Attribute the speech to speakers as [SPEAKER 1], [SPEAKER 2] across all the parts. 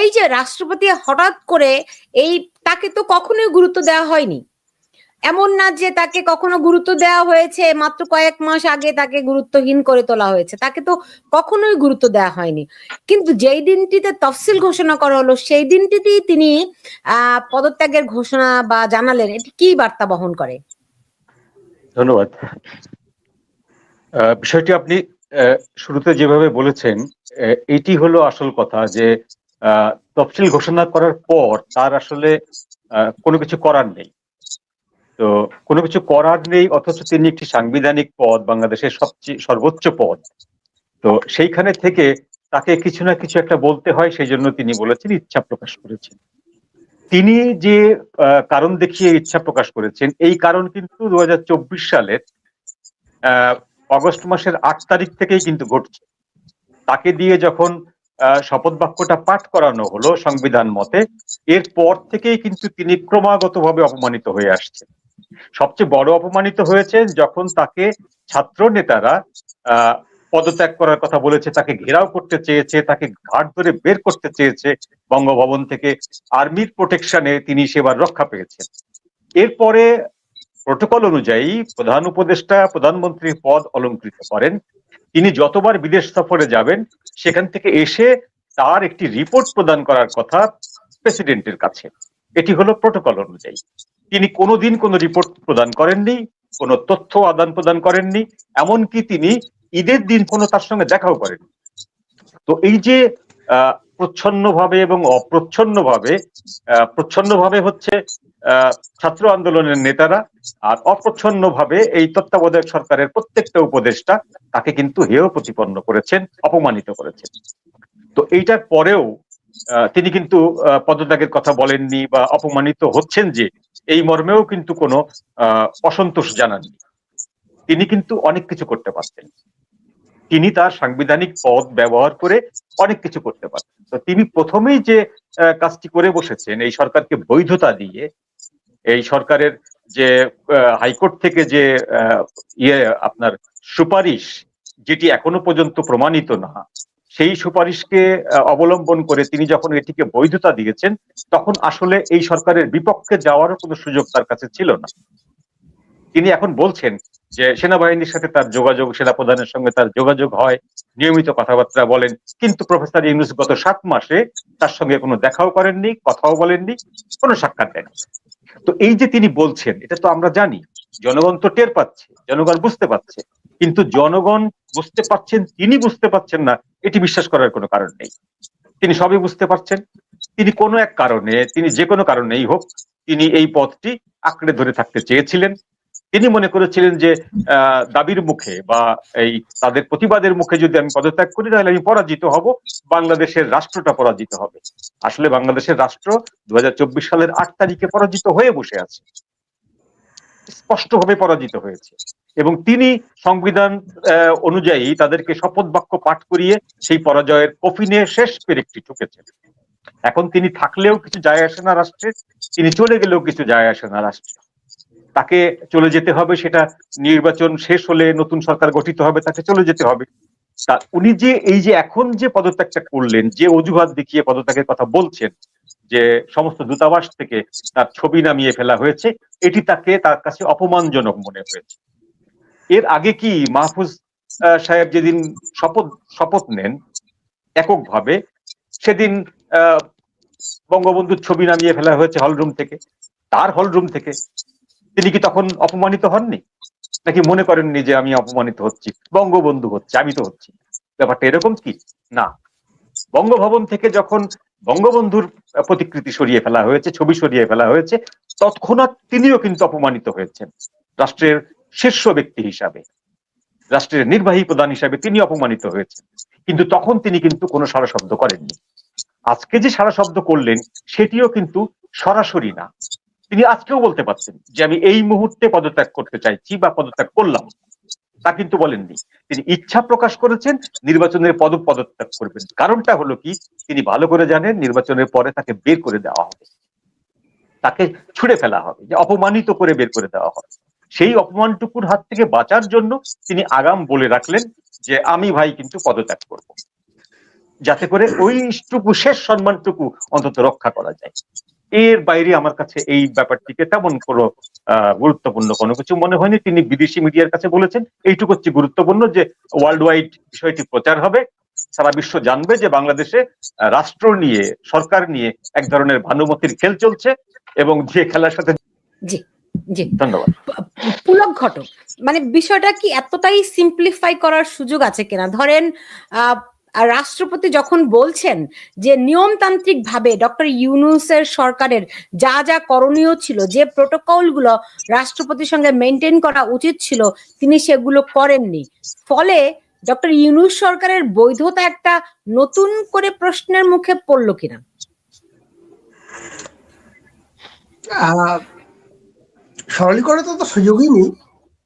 [SPEAKER 1] এই যে রাষ্ট্রপতি হঠাৎ করে এই তাকে তো কখনোই গুরুত্ব দেওয়া হয়নি, এমন না যে তাকে কখনো গুরুত্ব দেওয়া হয়েছে, মাত্র কয়েক মাস আগে তাকে গুরুত্বহীন করে তোলা হয়েছে, তাকে তো কখনোই গুরুত্ব দেওয়া হয়নি। কিন্তু যেই দিনটিতে তফসিল ঘোষণা করা হলো সেই দিনটিতেই তিনি পদত্যাগের ঘোষণা বা জানালেন, এটি কি বার্তা বহন করে?
[SPEAKER 2] ধন্যবাদ। বিষয়টি আপনি শুরুতে যেভাবে বলেছেন, এটি হলো আসল কথা যে তফসিল ঘোষণা করার পর তার আসলে কোনো কিছু করার নেই। তো কোনো কিছু করার নেই, অথচ তিনি একটি সাংবিধানিক পদ, বাংলাদেশের সবচেয়ে সর্বোচ্চ পদ। তো সেইখানে থেকে তাকে কিছু না কিছু একটা বলতে হয়, সেই জন্য তিনি বলেছেন, ইচ্ছা প্রকাশ করেছেন। তিনি যে কারণ দেখিয়ে ইচ্ছা প্রকাশ করেছেন, এই কারণ কিন্তু 2024 সালের অগস্ট মাসের 8 তারিখ থেকেই কিন্তু ঘটছে। তাকে দিয়ে যখন শপথ বাক্যটা পাঠ করানো হলো সংবিধান মতে, এরপর থেকেই কিন্তু তিনি ক্রমাগতভাবে অপমানিত হয়ে আসছেন। সবচেয়ে বড় অপমানিত হয়েছে যখন তাকে ছাত্র নেতারা পদত্যাগ করার কথা বলেছে, তাকে ঘেরাও করতে চেয়েছে, তাকে ঘাট ধরে বের করতে চেয়েছে বঙ্গভবন থেকে। আর্মির প্রোটেকশনে তিনি সেবার রক্ষা পেয়েছেন। এরপরে প্রোটোকল অনুযায়ী প্রধান উপদেষ্টা প্রধানমন্ত্রীর পদ অলংকৃত করেন। তিনি যতবার বিদেশ সফরে যাবেন সেখান থেকে এসে তার একটি রিপোর্ট প্রদান করার কথা প্রেসিডেন্টের কাছে। এটি হলো প্রোটোকল অনুযায়ী। তিনি কোনোদিন কোনো রিপোর্ট প্রদান করেননি, কোনো তথ্য আদান প্রদান করেননি, এমনকি তিনি ঈদের দিন কোনো তার সঙ্গে দেখাও করেননি। তো এই যে প্রচ্ছন্নভাবে এবং অপ্রচ্ছন্নভাবে, প্রচ্ছন্নভাবে হচ্ছে ছাত্র আন্দোলনের নেতারা, আর অপ্রচ্ছন্নভাবে এই তত্ত্বাবধায়ক সরকারের প্রত্যেকটা উপদেষ্টা তাকে কিন্তু হেয় প্রতিপন্ন করেছেন, অপমানিত করেছেন। তো এইটার পরেও তিনি কিন্তু পদত্যাগের কথা বলেননি বা অপমানিত হচ্ছেন যে এই মর্মেও কিন্তু কোনো অসন্তোষ জানাননি। তিনি কিন্তু অনেক কিছু করতে পারতেন। তিনি তার সাংবিধানিক পদ ব্যবহার করে অনেক কিছু করতে পারতেন। তো তিনি প্রথমেই যে কাজটি করে বসেছেন, এই সরকারকে বৈধতা দিয়ে, এই সরকারের যে হাইকোর্ট থেকে যে আপনার সুপারিশ, যেটি এখনো পর্যন্ত প্রমাণিত না, সেই সুপারিশকে অবলম্বন করে তিনি যখন এটিকে বৈধতা দিয়েছেন, তখন আসলে এই সরকারের বিপক্ষে যাওয়ারও কোনো সুযোগ তার কাছে ছিল না। তিনি এখন বলছেন যে সেনাবাহিনীর সাথে তার যোগাযোগ, সেনাপ্রধানের সঙ্গে তার যোগাযোগ হয়, নিয়মিত কথাবার্তা বলেন, কিন্তু প্রফেসর ইউনূস গত 7 মাসে তার সঙ্গে কোনো দেখাও করেননি, কথাও বলেননি, কোনো সাক্ষাৎ দেননি। তো এই যে তিনি বলছেন, এটা তো আমরা জানি, জনগণ তো টের পাচ্ছে, জনগণ বুঝতে পারছে, কিন্তু জনগণ বুঝতে পারছেন, তিনি বুঝতে পারছেন না, এটি বিশ্বাস করার কোনো কারণ নেই। তিনি সবই বুঝতে পারছেন। তিনি কোনো এক কারণে, তিনি যে কোনো কারণেই হোক, তিনি এই পথটি আঁকড়ে ধরে থাকতে চেয়েছিলেন। তিনি মনে করেছিলেন যে দাবির মুখে বা এই তাদের প্রতিবাদের মুখে যদি আমি পদত্যাগ করি তাহলে আমি পরাজিত হব, বাংলাদেশের রাষ্ট্রটা পরাজিত হবে। আসলে বাংলাদেশের রাষ্ট্র 2024 সালের 8 তারিখে পরাজিত হয়ে বসে আছে, স্পষ্টভাবে পরাজিত হয়েছে। এবং তিনি সংবিধান অনুযায়ী তাদেরকে শপথ বাক্য পাঠ করিয়ে সেই পরাজয়ের কফিনে শেষ পেরেকটি ঠুকেছেন। এখন তিনি থাকলেও কিছু যায় আসে না রাষ্ট্রে, তিনি চলে গেলেও কিছু যায় আসে না রাষ্ট্রে। তাকে চলে যেতে হবে, সেটা নির্বাচন শেষ হলে নতুন সরকার গঠিত হবে, তাকে চলে যেতে হবে। তা উনি যে এই যে এখন যে পদত্যাগটা করলেন, যে অজুহাত দেখিয়ে পদত্যাগের কথা বলছেন, যে সমস্ত দূতাবাস থেকে তার ছবি নামিয়ে ফেলা হয়েছে, এটি তার কাছে অপমানজনক মনে হয়েছে। এর আগে কি মাহফুজ সাহেব যেদিন শপথ নেন এককভাবে, সেদিন বঙ্গবন্ধুর ছবি নামিয়ে ফেলা হয়েছে হলরুম থেকে, তার হলরুম থেকে। তিনি কি তখন অপমানিত হননি? নাকি মনে করেননি যে আমি অপমানিত হচ্ছি, বঙ্গবন্ধু হচ্ছে, আমি তো হচ্ছি? ব্যাপারটা এরকম কি? না, বঙ্গভবন থেকে যখন বঙ্গবন্ধুর প্রতিকৃতি সরিয়ে ফেলা হয়েছে, ছবি সরিয়ে ফেলা হয়েছে, তৎক্ষণাৎ তিনিও কিন্তু অপমানিত হয়েছেন। রাষ্ট্রের শীর্ষ ব্যক্তি হিসাবে, রাষ্ট্রের নির্বাহী প্রধান হিসাবে তিনি অপমানিত হয়েছেন, কিন্তু তখন তিনি কিন্তু কোনো সারা শব্দ করেননি। আজকে যে সারা শব্দ করলেন সেটিও কিন্তু সরাসরি না। তিনি আজকেও বলতে পারছেন যে আমি এই মুহূর্তে পদত্যাগ করতে চাইছি বা পদত্যাগ করলাম, তা কিন্তু বলেননি। তিনি ইচ্ছা প্রকাশ করেছেন নির্বাচনের পদত্যাগ করবেন। কারণটা হলো কি, তিনি ভালো করে জানেন নির্বাচনের পরে তাকে বের করে দেওয়া হবে, তাকে ছুড়ে ফেলা হবে, যে অপমানিত করে বের করে দেওয়া হবে। সেই অপমানটুকুর হাত থেকে বাঁচার জন্য তিনি আগাম বলে রাখলেন যে আমি ভাই কিন্তু পদত্যাগ করব। যাতে করে ওইটুকু শেষ সম্মানটুকু অন্তত রক্ষা করা যায়। এর বাইরে আমার কাছে এই ব্যাপারটিকে তেমন কোনো গুরুত্বপূর্ণ কোনো কিছু মনে হয়নি। তিনি বিদেশি মিডিয়ার কাছে বলেছেন এইটুকু হচ্ছে গুরুত্বপূর্ণ যে ওয়ার্ল্ড ওয়াইড বিষয়টি প্রচার হবে, সারা বিশ্ব জানবে যে বাংলাদেশে রাষ্ট্র নিয়ে, সরকার নিয়ে এক ধরনের ভানুমতির খেল চলছে, এবং যে খেলার সাথে।
[SPEAKER 1] জি জি,
[SPEAKER 2] ধন্যবাদ।
[SPEAKER 1] পুলক ঘটক, মানে বিষয়টা কি এতটাই সিম্পলিফাই করার সুযোগ আছে কিনা? ধরেন রাষ্ট্রপতি যখন বলছেন যে নিয়মতান্ত্রিক ভাবে ডক্টর ইউনূসের সরকারের যা যা করণীয় ছিল, যে প্রোটোকলগুলো রাষ্ট্রপতির সঙ্গে মেনটেন করা উচিত ছিল, তিনি সেগুলো করেননি, ফলে ডক্টর ইউনূস সরকারের বৈধতা একটা নতুন করে প্রশ্নের মুখে পড়লো কিনা?
[SPEAKER 3] সরলীকরণে তো সুযোগই নেই।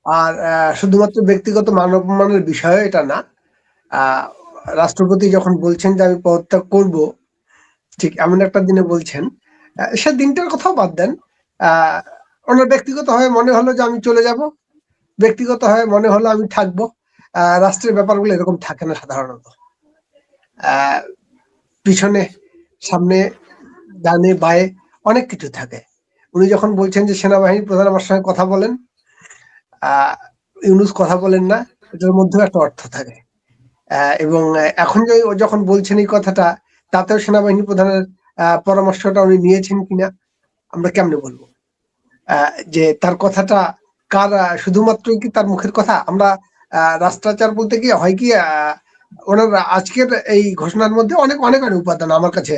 [SPEAKER 3] আর শুধুমাত্র ব্যক্তিগত মান অপমানের বিষয় এটা না। রাষ্ট্রপতি যখন বলছেন যে আমি পদত্যাগ করব, ঠিক এমন একটা দিনে বলছেন, সে দিনটার কথাও বাদ দেন, ওনার ব্যক্তিগত হয়ে মনে হলো যে আমি চলে যাব, ব্যক্তিগত হয়ে মনে হলো আমি থাকবো। রাষ্ট্রের ব্যাপারগুলো এরকম থাকে না সাধারণত। পিছনে, সামনে, ডানে বায়ে অনেক কিছু থাকে। উনি যখন বলছেন যে সেনাবাহিনী প্রধান আমার সঙ্গে কথা বলেন, ইউনূস কথা বলেন না, এটার মধ্যেও একটা অর্থ থাকে। এবং এখন যখন বলছেন এই কথাটা, তাতেও সেনাবাহিনী প্রধানের পরামর্শটা উনি নিয়েছেন কিনা আমরা কেমনে বলবো? যে তার কথাটা কার, শুধুমাত্রই কি তার মুখের কথা? আমরা রাষ্ট্রাচার বলতে কি হয় কি, ওনার আজকের এই ঘোষণার মধ্যে অনেক অনেক অনেক উপাদান আমার কাছে,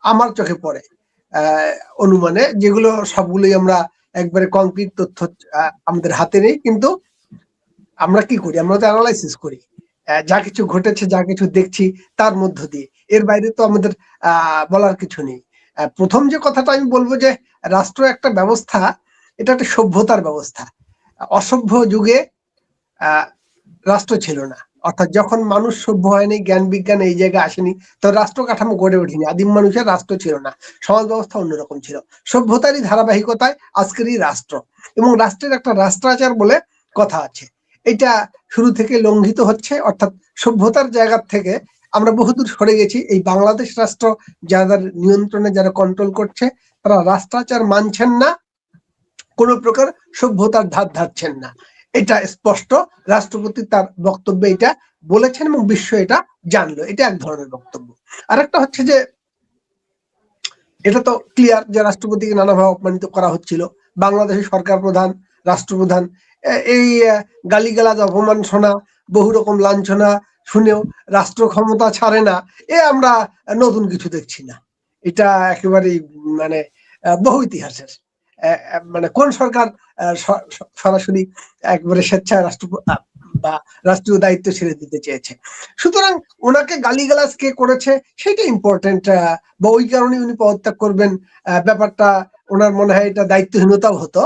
[SPEAKER 3] আমার চোখে পড়ে অনুমানে, যেগুলো সবগুলোই আমরা একবারে কংক্রিট তথ্য আমাদের হাতে নেই, কিন্তু আমরা কি করি, আমরা তো অ্যানালাইসিস করি যা কিছু ঘটেছে, যা কিছু দেখছি তার মধ্য দিয়ে। এর বাইরে তো আমাদের বলার কিছু নেই। প্রথম যে কথাটা আমি বলবো যে রাষ্ট্র একটা ব্যবস্থা, এটা একটা সভ্যতার ব্যবস্থা। অসভ্য যুগে রাষ্ট্র ছিল না, অর্থাৎ যখন মানুষ সভ্য হয়নি, জ্ঞান বিজ্ঞান এই জায়গায় আসেনি, তো রাষ্ট্র কাঠামো গড়ে ওঠেনি। আদিম মানুষের রাষ্ট্র ছিল না, সমাজ ব্যবস্থা অন্যরকম ছিল। সভ্যতারই ধারাবাহিকতায় আজকেরই রাষ্ট্র, এবং রাষ্ট্রের একটা রাষ্ট্রাচার বলে কথা আছে। এটা শুরু থেকে লঙ্ঘিত হচ্ছে, অর্থাৎ সভ্যতার জায়গা থেকে আমরা বহুদূর সরে গেছি। এই বাংলাদেশ রাষ্ট্র যাদের নিয়ন্ত্রণে, যারা কন্ট্রোল করছে, তারা রাষ্ট্রাচার মানছেন না, কোন প্রকার সভ্যতার ধার ধারছেন না। এটা স্পষ্ট। রাষ্ট্রপতি তার বক্তব্যে এটা বলেছেন এবং বিশ্ব এটা জানলো। এটা এক ধরনের বক্তব্য। আরেকটা হচ্ছে যে এটা তো ক্লিয়ার যে রাষ্ট্রপতিকে নানাভাবে অপমানিত করা হচ্ছিল। বাংলাদেশের সরকার প্রধান, রাষ্ট্রপ্রধান এই গালিগালাজ, অপমান শোনা, বহু রকম লাঞ্ছনা শুনেও রাষ্ট্র ক্ষমতা ছাড়ে না, আমরা নতুন কিছু দেখছি না। এটা একেবারেই মানে বহু ইতিহাসের। মানে কোন সরকার সরাসরি একবারে স্বেচ্ছায় বা রাষ্ট্রীয় দায়িত্ব ছেড়ে দিতে চেয়েছে? সুতরাং ওনাকে গালিগালাজ কে করেছে সেটা ইম্পর্টেন্ট, বা ওই কারণে উনি পদত্যাগ করবেন, ব্যাপারটা ওনার মনে হয় এটা দায়িত্বহীনতাও হতো।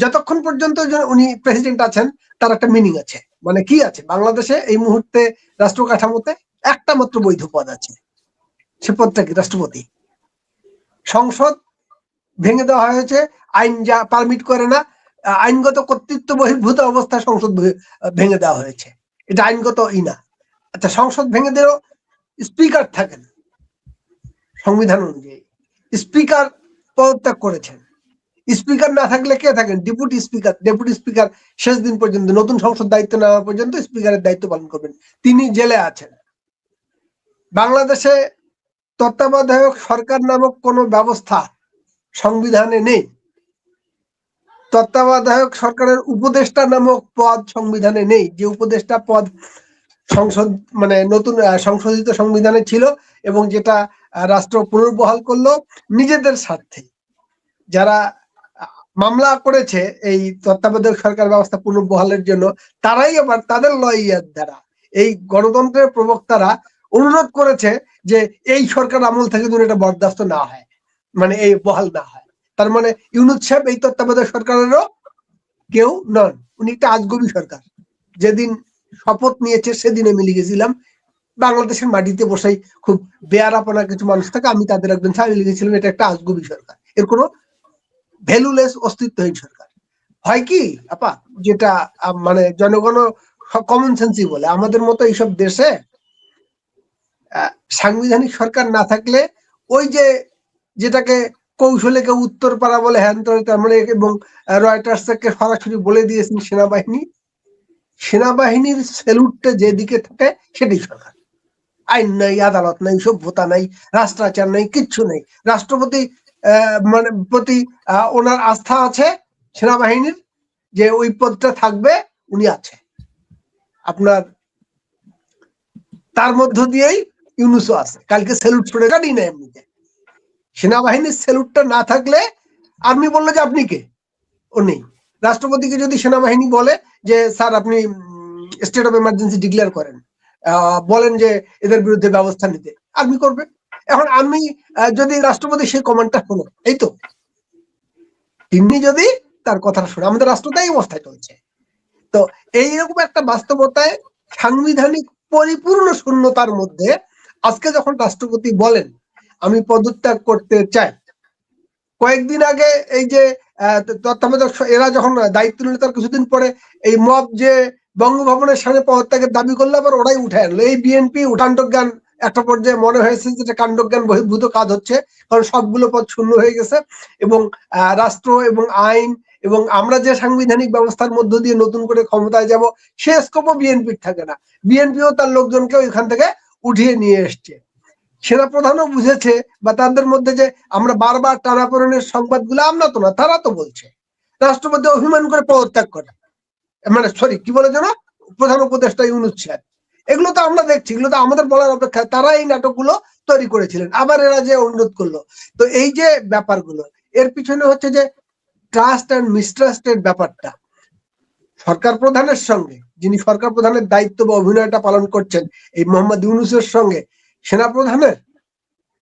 [SPEAKER 3] যতক্ষণ পর্যন্ত উনি প্রেসিডেন্ট আছেন তার একটা মিনিং আছে। মানে কি আছে, বাংলাদেশে এই মুহূর্তে রাষ্ট্র কাঠামোতে একটা মাত্র বৈধ পদ আছে, সে পদটা কি? রাষ্ট্রপতি। সংসদ ভেঙে দেওয়া হয়েছে, আইন যা পারমিট করে না, আইনগত কর্তৃত্ব বহির্ভূত অবস্থায় সংসদ ভেঙে দেওয়া হয়েছে, এটা আইনগত না। আচ্ছা, সংসদ ভেঙে দিলেও স্পিকার থাকেন সংবিধান অনুযায়ী, স্পিকার পদত্যাগ করেছেন। স্পিকার না থাকলে কে থাকেন? Deputy speaker. ডেপুটি স্পিকার শেষ দিন পর্যন্ত, নতুন সংসদ দায়িত্ব নেওয়া পর্যন্ত স্পিকারের দায়িত্ব পালন করবেন, তিনি জেলে আছেন। বাংলাদেশে তত্ত্বাবধায়ক সরকার নামক কোন ব্যবস্থা সংবিধানে নেই। তত্ত্বাবধায়ক সরকারের উপদেষ্টা নামক পদ সংবিধানে নেই, যে উপদেষ্টা পদ সংসদ মানে নতুন সংশোধিত সংবিধানে ছিল, এবং যেটা রাষ্ট্র পুনর্বহাল করলো নিজেদের স্বার্থে। যারা মামলা করেছে এই তত্ত্বাবধায়ক সরকার ব্যবস্থা পুনর্বহালের জন্য, তারাই আবার তাদের লয়ার দ্বারা, এই গণতন্ত্রের প্রবক্তারা অনুরোধ করেছে যে এই সরকার আমল থেকে যেন এটা বরদাস্ত না হয়, মানে এই বহাল না হয়। তার মানে ইউনূস সাহেব এই তত্ত্বাবধায়ক সরকারেরও কেউ নন, উনি একটা আজগবি সরকার। যেদিন শপথ নিয়েছে সেদিন আমি লিখেছিলাম, বাংলাদেশের মাটিতে বসেই খুব বেয়ারাপনা কিছু মানুষ থাকে, আমি তাদের একজন ছাড়িয়ে লিখেছিলাম এটা একটা আজগবি সরকার, এর কোনো ভ্যালুলেস, অস্তিত্বহীন সরকার। হয় কি আপা, যেটা মানে জনগণ কমন সেন্সই বলে, আমাদের মতো এইসব দেশে সাংবিধানিক সরকার না থাকলে ওই যে যেটাকে কৌশলে কেউ উত্তর পাড়া বলে হ্যান মানে, এবং রয়টার্সকে সরাসরি বলে দিয়েছেন সেনাবাহিনীর সেলুটটা যেদিকে থাকে সেটাই সরকার। আইন নাই, আদালত নাই, সভ্যতা নাই, রাষ্ট্রাচার নাই, কিচ্ছু নেই। রাষ্ট্রপতি মানে প্রতি ওনার আস্থা আছে সেনাবাহিনীর, যে ওই পদটা থাকবে, উনি আছে আপনার। তার মধ্য দিয়েই ইউনূসও আছে। কালকে সেলুট ছুড়ে গাড়ি না এমনিতে। সেনাবাহিনীর সেলুটটা না থাকলে আর্মি বললো যে আপনি কে, ও নেই। রাষ্ট্রপতিকে যদি সেনাবাহিনী বলে যে স্যার আপনি স্টেট অফ এমার্জেন্সি ডিক্লেয়ার করেন, বলেন যে এদের বিরুদ্ধে ব্যবস্থা নিতে, আর্মি করবে। এখন আর্মি যদি রাষ্ট্রপতি সেই কমান্ডটা শোনো, এই তো তিনি যদি তার কথা শোনে, আমাদের রাষ্ট্রটা এই অবস্থায় চলছে। তো এইরকম একটা বাস্তবতায় সাংবিধানিক পরিপূর্ণ শূন্যতার মধ্যে আজকে যখন রাষ্ট্রপতি বলেন আমি পদত্যাগ করতে চাই, কয়েকদিন আগে এই যে তত্ত্বাবধায়ক এরা যখন দায়িত্ব নিল, তার কিছুদিন পরে এই মব যে বঙ্গভবনের সামনে পদত্যাগের দাবি করলো, আবার ওরাই উঠে আনলো। এই বিএনপি কাণ্ডজ্ঞান একটা পর্যায়ে মনে হয়েছে যে কাণ্ডজ্ঞান বহির্ভূত কাজ হচ্ছে, কারণ সবগুলো পদ শূন্য হয়ে গেছে এবং রাষ্ট্র এবং আইন এবং আমরা যে সাংবিধানিক ব্যবস্থার মধ্য দিয়ে নতুন করে ক্ষমতায় যাব, সে স্কোপও বিএনপির থাকে না। বিএনপিও তার লোকজনকে ওইখান থেকে উঠিয়ে নিয়ে এসছে। সেনাপ্রধানও বুঝেছে, বা তাদের মধ্যে যে আমরা বারবার টানাপোড়েনের সংবাদগুলো, আমরা তো না, তারা তো বলছে রাষ্ট্রপতি অভিমান করে পদত্যাগ করে, মানে সরি কি বলে যেন, প্রধান উপদেষ্টা ইউনূস সাহেব। এগুলো তো আমরা দেখছি, এগুলো তো আমাদের বলার অপেক্ষায় তারা এই নাটকগুলো তৈরি করেছিলেন, আবার এরা যে অনুরোধ করলো। তো এই যে ব্যাপারগুলো, এর পিছনে হচ্ছে যে ট্রাস্ট অ্যান্ড মিসট্রাস্টের ব্যাপারটা সরকার প্রধানের সঙ্গে, যিনি সরকার প্রধানের দায়িত্ব বা অভিনয়টা পালন করছেন, এই মোহাম্মদ ইউনূসের সঙ্গে সেনাপ্রধানের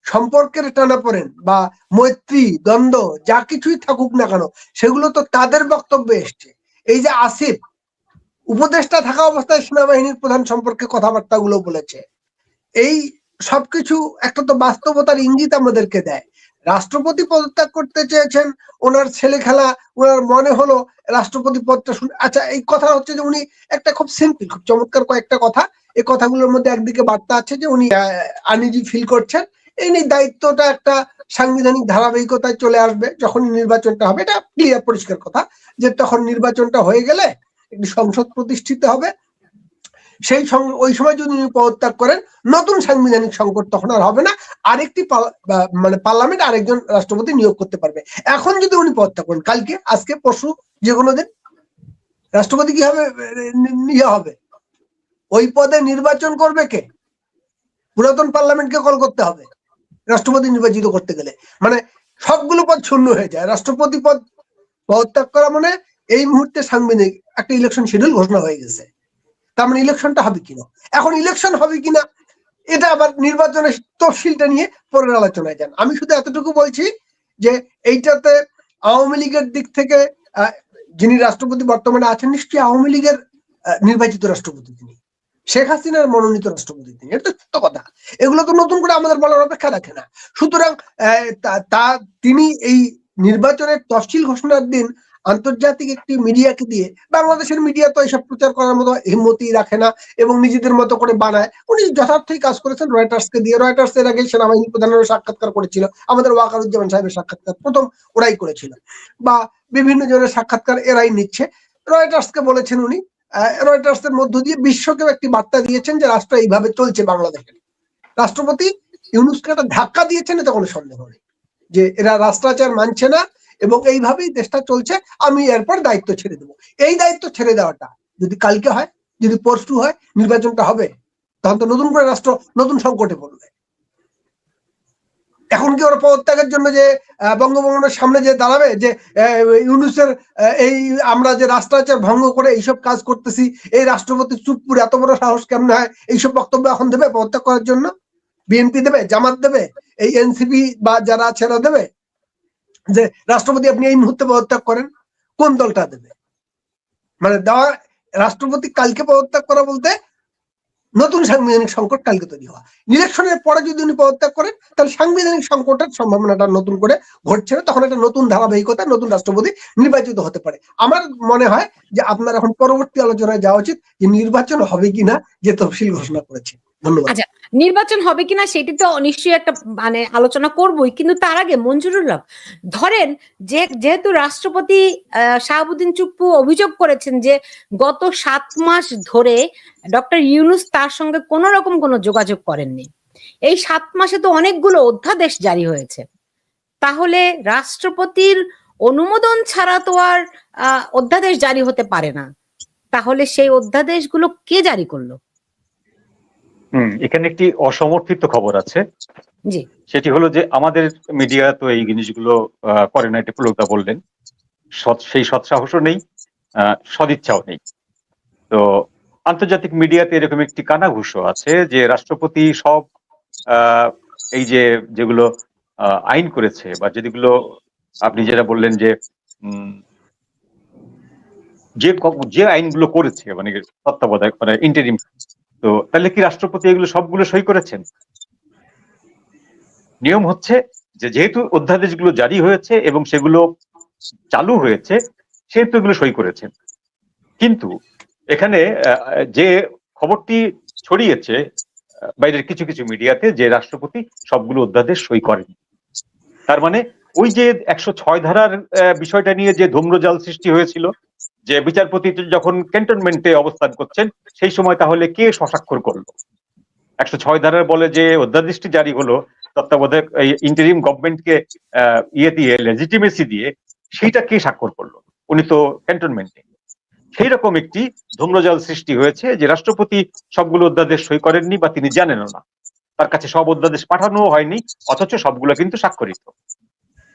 [SPEAKER 3] সম্পর্কের টানাপোড়েন বা মৈত্রী দ্বন্দ্ব যা কিছুই থাকুক না কেন, সেগুলো তো তাদের বক্তব্যে এসছে। এই যে আসিফ উপদেষ্টা থাকা অবস্থায় সেনাবাহিনীর প্রধান সম্পর্কে কথাবার্তাগুলো বলেছে, এই সবকিছু একটা তো বাস্তবতার ইঙ্গিত আমাদেরকে দেয়। রাষ্ট্রপতি পদত্যাগ করতে চেয়েছেন, ওনার ছেলে খেলা, ওনার মনে হলো রাষ্ট্রপতি পদটা শুনে, আচ্ছা এই কথা হচ্ছে যে উনি একটা খুব সিম্পল, খুব চমৎকার কয়েকটা কথা, এই কথাগুলোর মধ্যে একদিকে বার্তা আছে যে উনি আনইজি ফিল করছেন, এই নিয়ে দায়িত্বটা একটা সাংবিধানিক ধারাবাহিকতায় চলে আসবে যখন নির্বাচনটা হবে। এটা ক্লিয়ার পরিষ্কার কথা যে তখন নির্বাচনটা হয়ে গেলে একটি সংসদ প্রতিষ্ঠিত হবে, সেই ওই সময় যদি উনি পদত্যাগ করেন, নতুন সাংবিধানিক সংকট তখন আর হবে না, আরেকটি মানে পার্লামেন্ট আরেকজন রাষ্ট্রপতি নিয়োগ করতে পারবে। এখন যদি উনি পদত্যাগ করেন, কালকে, আজকে, পরশু, যে কোনো দিন, রাষ্ট্রপতি কি হবে, হবে ওই পদে নির্বাচন করবে কে? পুরাতন পার্লামেন্টকে কল করতে হবে রাষ্ট্রপতি নির্বাচিত করতে গেলে। মানে সবগুলো পদ শূন্য হয়ে যায়। রাষ্ট্রপতি পদ পদত্যাগ করা মানে এই মুহূর্তে সাংবিধানিক একটা ইলেকশন শিডিউল ঘোষণা হয়ে গেছে। তার মানে ইলেকশনটা হবে কিনা, এখন ইলেকশন হবে কিনা এটা আবার নির্বাচনের তফসিলটা নিয়ে পরের আলোচনায় যান। আমি শুধু এতটুকু বলছি যে এইটাতে আওয়ামী লীগের দিক থেকে যিনি রাষ্ট্রপতি বর্তমানে আছেন, নিশ্চয়ই আওয়ামী লীগের নির্বাচিত রাষ্ট্রপতি তিনি, শেখ হাসিনার মনোনীত রাষ্ট্রপতি তিনি, এটা তো সত্য কথা। এগুলো তো নতুন করে আমাদের বলার অপেক্ষা রাখে না। সুতরাং তিনি এই নির্বাচনের তফসিল ঘোষণার দিন আন্তর্জাতিক একটি মিডিয়াকে দিয়ে, বাংলাদেশের মিডিয়া তো এইসব প্রচার করার মতো হিম্মতি রাখে না এবং নিজেদের মতো করে বানায়। উনি যথার্থই কাজ করেছেন রয়টার্সকে দিয়ে। রয়টার্স এর আগে সেনাবাহিনী প্রধানের সাক্ষাৎকার করেছিল, আমাদের ওয়াকারুজ্জামান সাহেবের সাক্ষাৎকার প্রথম ওরাই করেছিল, বা বিভিন্ন জনের সাক্ষাৎকার এরাই নিচ্ছে। রয়টার্সকে বলেছেন উনি, রয়টার্স এর মধ্য দিয়ে বিশ্বকেও একটি বার্তা দিয়েছেন যে রাষ্ট্র এইভাবে চলছে বাংলাদেশের। রাষ্ট্রপতি ইউনূসকে একটা ধাক্কা দিয়েছেন, এতে কোনো সন্দেহ নেই যে এরা রাষ্ট্রাচার মানছে না এবং এইভাবেই দেশটা চলছে, আমি এরপর দায়িত্ব ছেড়ে দেবো। এই দায়িত্ব ছেড়ে দেওয়াটা যদি কালকে হয়, যদি পরশু হয়, নির্বাচনটা হবে, তখন তো নতুন করে রাষ্ট্র নতুন সংকটে পড়বে। এখন কি ওরা পদত্যাগের জন্য যে বঙ্গভবনের সামনে যে দাঁড়াবে যে ইউনূসের এই আমরা যে রাষ্ট্রাচার ভঙ্গ করে এইসব কাজ করতেছি, এই রাষ্ট্রপতি চুপ করে এত বড় সাহস কেমনে হয় এইসব বক্তব্য এখন দেবে পদত্যাগ করার জন্য? বিএনপি দেবে, জামাত দেবে, এই এনসিপি বা যারা আছে এরা দেবে যে রাষ্ট্রপতি আপনি এই মুহূর্তে পদত্যাগ করেন? কোন দলটা দেবে? মানে দেওয়া রাষ্ট্রপতি কালকে পদত্যাগ করা বলতে নতুন সাংবিধানিক সংকট কালকে তৈরি হওয়া। ইলেকশনের পরে যদি উনি পদত্যাগ করেন, তাহলে সাংবিধানিক সংকটের সম্ভাবনাটা নতুন করে ঘটছে না, তখন একটা নতুন ধারাবাহিকতা, নতুন রাষ্ট্রপতি নির্বাচিত হতে পারে। আমার মনে হয় যে আপনার এখন পরবর্তী আলোচনায় যাওয়া উচিত যে নির্বাচন হবে কিনা যে তফসিল ঘোষণা করেছে। ধন্যবাদ।
[SPEAKER 1] আচ্ছা, নির্বাচন হবে কিনা সেটি তো নিশ্চয়ই একটা মানে আলোচনা করবই, কিন্তু তার আগে মঞ্জুরুল হক, ধরেন যেহেতু রাষ্ট্রপতি শাহাবুদ্দিন চুপ্পু অভিযোগ করেছেন যে গত 7 মাস ধরে ডক্টর ইউনূস তার সঙ্গে কোনো রকম কোনো যোগাযোগ করেননি, এই 7 মাসে তো অনেকগুলো অধ্যাদেশ জারি হয়েছে, তাহলে রাষ্ট্রপতির অনুমোদন ছাড়া তো আর অধ্যাদেশ জারি হতে পারে না, তাহলে সেই অধ্যাদেশগুলো কে জারি করলো?
[SPEAKER 2] এখানে একটি অসমর্থিত খবর আছে।
[SPEAKER 1] জি,
[SPEAKER 2] সেটি হলো যে আমাদের মিডিয়া তো এই জিনিসগুলো করে না, এটা পুলকদা বললেন। সেই সৎসাহসও নেই, সদিচ্ছাও নেই। তো আন্তর্জাতিক মিডিয়াতে এরকম একটি কানাঘুষো আছে যে রাষ্ট্রপতি সব এই যেগুলো আইন করেছে বা যেগুলো আপনি যেটা বললেন যে যে আইনগুলো করেছে মানে তত্ত্বাবধায়ক মানে ইন্টারিম, তো তাহলে কি রাষ্ট্রপতি এগুলো সবগুলো সই করেছেন? নিয়ম হচ্ছে যে যেহেতু অধ্যাদেশগুলো জারি হয়েছে এবং সেগুলো চালু হয়েছে সেহেতু এগুলো সই করেছেন। কিন্তু এখানে যে খবরটি ছড়িয়েছে বাইরের কিছু কিছু মিডিয়াতে যে রাষ্ট্রপতি সবগুলো অধ্যাদেশ সই করেন, তার মানে ওই যে 106 ধারার বিষয়টা নিয়ে যে ধূম্রজাল সৃষ্টি হয়েছিল যে বিচারপতি যখন ক্যান্টনমেন্টে অবস্থান করছেন সেই সময় তাহলে কে স্বস্বাক্ষর করলো? 106 ধারার বলে যে অধ্যাদেশটি জারি হলো তত্ত্বাবধায়ক ইন্টারিম গভর্নমেন্টকে দিয়ে লেজিটিমেসি দিয়ে, সেইটা কে স্বাক্ষর করলো? উনি তো ক্যান্টনমেন্টে। সেই রকম একটি ধূম্রজাল সৃষ্টি হয়েছে যে রাষ্ট্রপতি সবগুলো অধ্যাদেশ সই করেননি বা তিনি জানেনও না, তার কাছে সব অধ্যাদেশ পাঠানো হয়নি, অথচ সবগুলো কিন্তু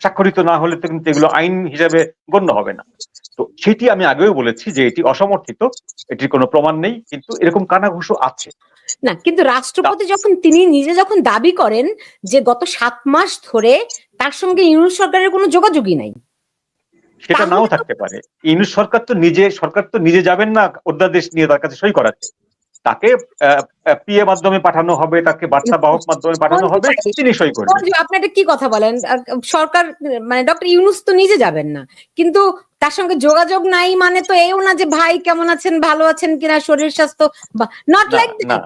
[SPEAKER 2] স্বাক্ষরিত না হলে তো কিন্তু এগুলো আইন হিসেবে গণ্য হবে না। তো সেটি আমি আগেও বলেছি যে এটি অসমর্থিত, এটির কোনো প্রমাণ নেই, কিন্তু এরকম কানাঘুষো আছে।
[SPEAKER 1] না, কিন্তু রাষ্ট্রপতি তিনি নিজে যখন দাবি করেন যে গত 7 মাস ধরে তার সঙ্গে ইউনূস সরকারের কোনো যোগাযোগই নাই,
[SPEAKER 2] সেটা নাও থাকতে পারে। ইউনূস সরকার তো নিজে যাবেন না অধ্যাদেশ নিয়ে তার কাছে সই করাতে, তাকে পিএ মাধ্যমে পাঠানো হবে, তাকে বার্তা বাহক মাধ্যমে পাঠানো হবে, তিনি সই করবেন।
[SPEAKER 1] আপনি এটা কি কথা বলেন? সরকার মানে ডক্টর ইউনূস তো নিজে যাবেন না, কিন্তু তার সঙ্গে যোগাযোগ নাই মানে তো এও না যে ভাই কেমন আছেন, ভালো আছেন কিনা, শরীর স্বাস্থ্য, নট লাইক দ্যাট।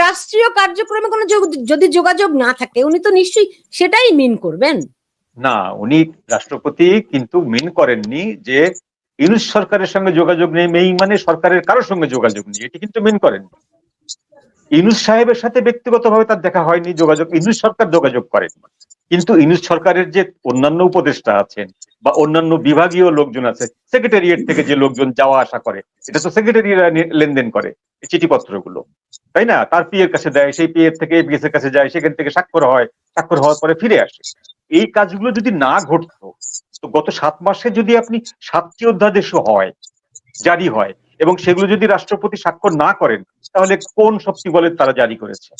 [SPEAKER 1] রাষ্ট্রীয় কার্যক্রমে কোনো যদি যোগাযোগ না থাকে উনি তো নিশ্চয়ই সেটাই মিন করবেন
[SPEAKER 2] না। উনি রাষ্ট্রপতি কিন্তু মিন করেননি যে ইউনূস সরকারের সঙ্গে যোগাযোগ নেই মানে সরকারের কারোর সঙ্গে যোগাযোগ নেই, এটি কিন্তু মিন করেননি। ইউনূস সাহেবের সাথে ব্যক্তিগতভাবে তার দেখা হয়নি, ইউনূস সরকার যোগাযোগ করেন, কিন্তু ইউনূস সরকারের যে অন্যান্য উপদেষ্টা আছেন বা অন্যান্য বিভাগীয় লোকজন আছে, সেক্রেটারিয়েট থেকে যে লোকজন যাওয়া আসা করে, এটা তো সেক্রেটারিরা লেনদেন করে চিঠিপত্রগুলো, তাই না? তার পিএর কাছে দেয়, সেই পিএর থেকে এপিএস এর কাছে যায়, সেখান থেকে স্বাক্ষর হওয়ার পরে ফিরে আসে। এই কাজগুলো যদি না ঘটতো, তো গত 7 মাসে যদি আপনি 7টি অধ্যাদেশ জারি হয় এবং সেগুলো যদি রাষ্ট্রপতি স্বাক্ষর না করেন, তাহলে কোন শক্তি বলে তারা জারি করেছে?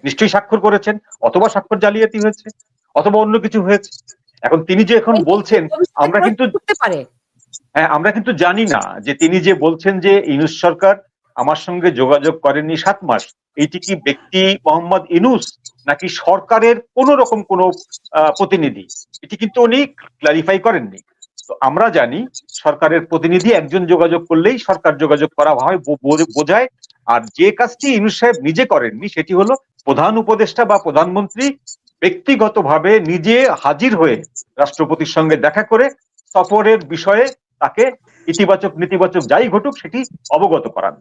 [SPEAKER 2] নিশ্চয়ই স্বাক্ষর করেছেন, অথবা স্বাক্ষর জালিয়াতি হয়েছে, অথবা অন্য কিছু হয়েছে। এখন তিনি যে এখন বলছেন, আমরা কিন্তু জানি না যে তিনি যে বলছেন যে ইউনূস সরকার আমার সঙ্গে যোগাযোগ করেননি 7 মাস, এইটি কি ব্যক্তি মোহাম্মদ ইউনূস নাকি সরকারের কোন রকম কোন প্রতিনিধি, এটি কিন্তু উনি ক্লারিফাই করেননি। তো আমরা জানি সরকারের প্রতিনিধি একজন যোগাযোগ করলেই সরকার যোগাযোগ করা হয় বোঝায়, আর যে কাজটি ইউনূস সাহেব নিজে করেননি সেটি হলো প্রধান উপদেষ্টা বা প্রধানমন্ত্রী ব্যক্তিগতভাবে নিজে হাজির হয়ে রাষ্ট্রপতির সঙ্গে দেখা করে সফরের বিষয়ে তাকে ইতিবাচক নেতিবাচক যাই ঘটুক সেটি অবগত করান,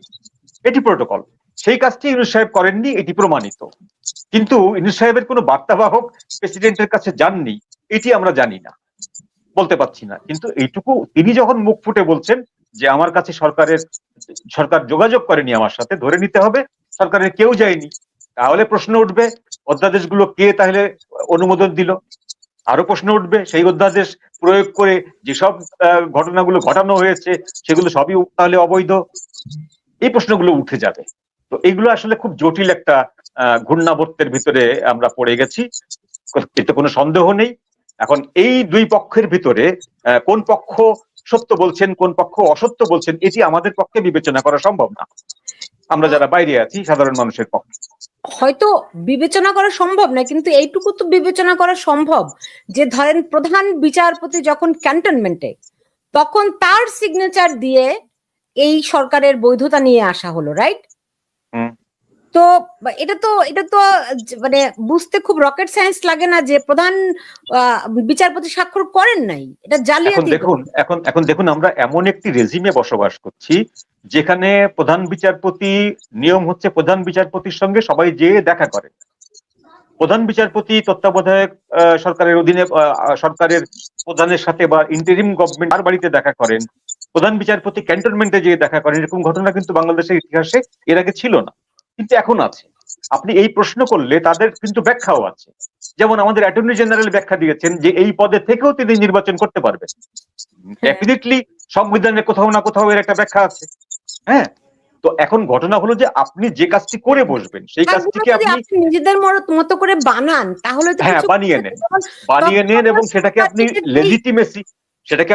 [SPEAKER 2] এটি প্রোটোকল। সেই কাজটি ইউনূস সাহেব করেননি, এটি প্রমাণিত। কিন্তু ইউনূস সাহেবের কোনো বার্তাবাহক প্রেসিডেন্টের কাছে যাননি, এটি আমরা জানি না, বলতে পারছি না। কিন্তু এইটুকু তিনি যখন মুখ ফুটে বলছেন যে আমার কাছে সরকার যোগাযোগ করেনি আমার সাথে, ধরে নিতে হবে সরকারের কেউ যায়নি। তাহলে প্রশ্ন উঠবে অধ্যাদেশগুলো কে তাহলে অনুমোদন দিল? আরো প্রশ্ন উঠবে সেই অধ্যাদেশ প্রয়োগ করে যেসব ঘটনাগুলো ঘটানো হয়েছে সেগুলো সবই তাহলে অবৈধ, এই প্রশ্নগুলো উঠে যাবে। তো এগুলো আসলে খুব জটিল একটা ঘূর্ণাবর্তের ভিতরে আমরা পড়ে গেছি, এতে কোনো সন্দেহ নেই। এখন এই দুই পক্ষের ভিতরে কোন পক্ষ সত্য বলছেন কোন পক্ষ অসত্য বলছেন এটি আমাদের পক্ষে বিবেচনা করা সম্ভব না, আমরা যারা বাইরে আছি সাধারণ মানুষের পক্ষে।
[SPEAKER 1] হয়তো বিবেচনা করা সম্ভব না, কিন্তু এইটুকু তো বিবেচনা করা সম্ভব যে ধরেন প্রধান বিচারপতি যখন ক্যান্টনমেন্টে, তখন তার সিগনেচার দিয়ে এই সরকারের বৈধতা নিয়ে আসা হলো, রাইট? তো এটা তো মানে বুঝতে খুব রকেট সায়েন্স লাগে না যে প্রধান বিচারপতি স্বাক্ষর করেন নাই, এটা
[SPEAKER 2] এখন
[SPEAKER 1] জালিয়াতি।
[SPEAKER 2] দেখুন আমরা এমন একটি রেজিমে বসবাস করছি যেখানে প্রধান বিচারপতি, নিয়ম হচ্ছে প্রধান বিচারপতির সঙ্গে সবাই যেয়ে দেখা করে। প্রধান বিচারপতি তত্ত্বাবধায়ক সরকারের অধীনে সরকারের প্রধানের সাথে বা ইন্টারিম গভর্নমেন্ট তার বাড়িতে দেখা করেন, প্রধান বিচারপতি ক্যান্টনমেন্টে যেয়ে দেখা করেন, এরকম ঘটনা কিন্তু বাংলাদেশের ইতিহাসে এর আগে ছিল না, কিন্তু এখন আছে। আপনি এই প্রশ্ন করলে তাদের কিন্তু ব্যাখ্যাও আছে। যেমন আমাদের অ্যাটর্নি জেনারেল ব্যাখ্যা দিয়েছেন যে এই পদে থেকেও তিনি নির্বাচন করতে পারবেন। ডেফিনেটলি সংবিধানের কোথাও না কোথাও এর একটা ব্যাখ্যা আছে। হ্যাঁ, তো এখন ঘটনা হলো যে আপনি যে কাজটি করে বসবেন সেই কাজটিকে
[SPEAKER 1] যদি আপনি নিজেদের মতো করে বানান তাহলে তো
[SPEAKER 2] হ্যাঁ
[SPEAKER 1] কিছু
[SPEAKER 2] বানিয়ে নেন এবং সেটাকে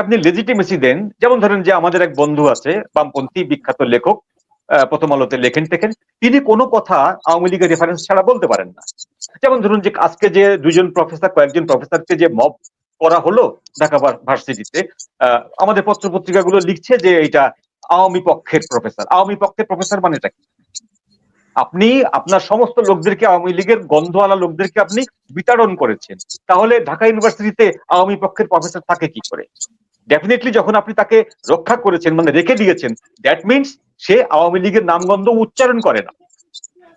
[SPEAKER 2] আপনি লেজিটিমেসি দেন। যেমন ধরেন যে আমাদের এক বন্ধু আছে, বামপন্থী বিখ্যাত লেখক, প্রথম আলোতে লেখেন, তিনি কোনো কথা আওয়ামী লীগের রেফারেন্স ছাড়া বলতে পারেন না। যেমন ধরুন যে আজকে যে কয়েকজন প্রফেসরকে যে মব করা হলো ঢাকা ভার্সিটিতে, আমাদের পত্র পত্রিকাগুলো লিখছে যে এটা আওয়ামী পক্ষের প্রফেসর মানেটা কি? আপনি আপনার সমস্ত লোকদেরকে, আওয়ামী লীগের গন্ধওয়ালা লোকদেরকে আপনি বিতাড়ন করেছেন, তাহলে ঢাকা ইউনিভার্সিটিতে আওয়ামী পক্ষের প্রফেসর থাকে কি করে? ডেফিনেটলি যখন আপনি তাকে রক্ষা করেছেন, মানে রেখে দিয়েছেন, দ্যাট মিনস সে আওয়ামী লীগের নামগন্ধ উচ্চারণ করে না।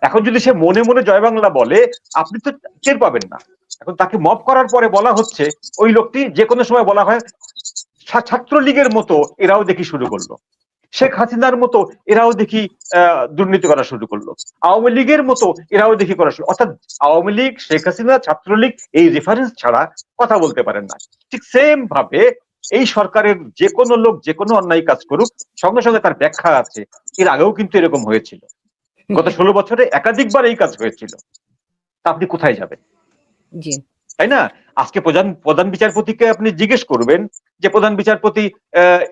[SPEAKER 2] এখন যদি সে মনে মনে জয় বাংলা বলে, আপনি তো টের পাবেন না। এখন তাকে মব করার পরে বলা হচ্ছে, ওই লোকটি যে কোনো সময় বলা হয় ছাত্রলীগের মতো এরাও দেখি শুরু করলো, শেখ হাসিনার মতো এরাও দেখি দুর্নীতি করা শুরু করলো, আওয়ামী লীগের মতো এরাও দেখি করা শুরু। অর্থাৎ আওয়ামী লীগ, শেখ হাসিনা, ছাত্রলীগ এই রেফারেন্স ছাড়া কথা বলতে পারেন না। ঠিক সেম ভাবে এই সরকারের যে কোনো লোক যে কোনো অন্যায় কাজ করুক, সঙ্গে সঙ্গে তার ব্যাখ্যা আছে। এর আগেও কিন্তু এরকম হয়েছিল, গত 16 বছরে একাধিকবার এই কাজ হয়েছিল। তা আপনি কোথায় যাবেন? তাই না? আজকে প্রধান বিচারপতিকে আপনি জিজ্ঞেস করবেন যে প্রধান বিচারপতি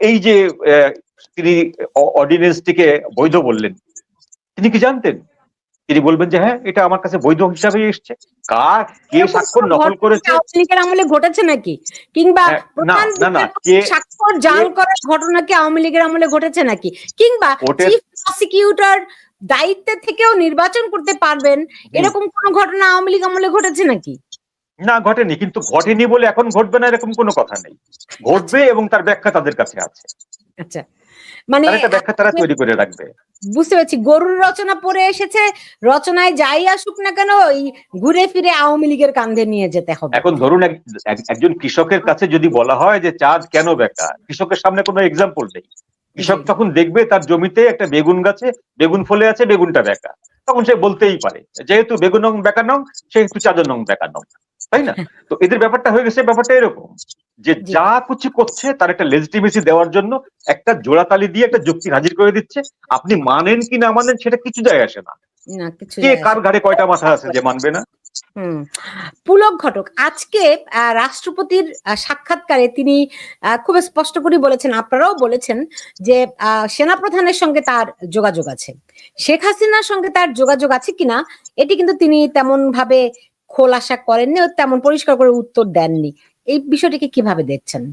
[SPEAKER 2] এই যে তিনি অর্ডিন্যান্সটিকে বৈধ বললেন, তিনি কি জানতেন? তিনি বলবেন যে হ্যাঁ, এটা আমার কাছে বৈধ হিসাবে এসছে। কে স্বাক্ষর নকল করেছে
[SPEAKER 1] আমলে ঘটেছে নাকি, কিংবা স্বাক্ষর জাল করার ঘটনা কি আওয়ামী লীগের আমলে ঘটেছে নাকি, কিংবা চিফ প্রসিকিউটর দায়িত্বে থেকেও নির্বাচন করতে পারবেন এরকম কোন ঘটনা আওয়ামী লীগ আমলে ঘটেছে নাকি?
[SPEAKER 2] না, ঘটেনি। কিন্তু ঘটেনি বলে এখন ঘটবে না এরকম কোনো কথা নেই, ঘটবে এবং তার ব্যাখ্যা তাদের কাছে আছে।
[SPEAKER 1] আচ্ছা, মানে
[SPEAKER 2] একটা ব্যাখ্যা তারা তৈরি করে রাখবে।
[SPEAKER 1] বুঝতে পারছি, গরুর রচনা পড়ে এসেছে, রচনায় যাই আসুক না কেন ওই ঘুরে ফিরে আওয়ামী লীগের কাঁধে নিয়ে যেতে হবে।
[SPEAKER 2] এখন ধরুন একজন কৃষকের কাছে যদি বলা হয় যে চাঁদ কেন বেঁকা, কৃষকের সামনে কোনো এক্সাম্পল নেই। কৃষক তখন দেখবে তার জমিতে একটা বেগুন গাছে বেগুন ফলে আছে, বেগুনটা বেঁকা, তখন সে বলতেই পারে যেহেতু বেগুন নং বেঁকা নং সেহেতু চাঁদের নং বেঁকা নং, তাই না? তো এদের ব্যাপারটা হয়ে গেছে, ব্যাপারটা এরকম যে যা কিছু করছে তার একটা লেজিটিমেসি দেওয়ার জন্য একটা জোড়াতালি দিয়ে একটা যুক্তি হাজির করে দিচ্ছে। আপনি মানেন কি না মানেন সেটা কিছু যায় আসে না, কে কার ঘাড়ে কয়টা মাথা আছে যে মানবে না।
[SPEAKER 1] পুলক ঘটক আজকে রাষ্ট্রপতির সাক্ষাৎকারে তিনি খুব স্পষ্ট করে বলেছেন, আপনারাও বলেছেন যে সেনাপ্রধানের সঙ্গে তার যোগাযোগ আছে, শেখ হাসিনার সঙ্গে তার যোগাযোগ আছে কিনা এটি কিন্তু তিনি তেমন ভাবে খোলাসা করেননি, তেমন পরিষ্কার করে উত্তর দেননি। এই বিষয়টিকে কিভাবে দেখছেন?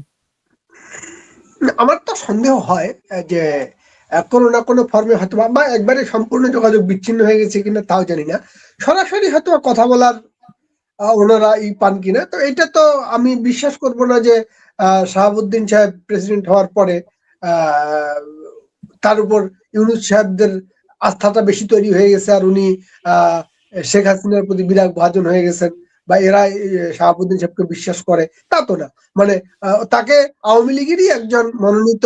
[SPEAKER 3] আমার তো সন্দেহ হয় যে কোনো না কোনো ফর্মে হয়তো বা একবারে সম্পূর্ণ যোগাযোগ বিচ্ছিন্ন হয়ে গেছে কিনা তাও জানি না, সরাসরি হয়তো কথা বলার ওনারা পান কিনা। তো এটা তো আমি বিশ্বাস করব না যে শাহাবুদ্দিন সাহেব প্রেসিডেন্ট হওয়ার পরে তার উপর ইউনূস সাহেবদের আস্থাটা বেশি তৈরি হয়ে গেছে আর উনি শেখ হাসিনার প্রতি বিরাগ ভাজন হয়ে গেছেন বা এরা শাহাবুদ্দিন সাহেবকে বিশ্বাস করে, তা তো না। মানে তাকে আওয়ামী লীগেরই একজন মনোনীত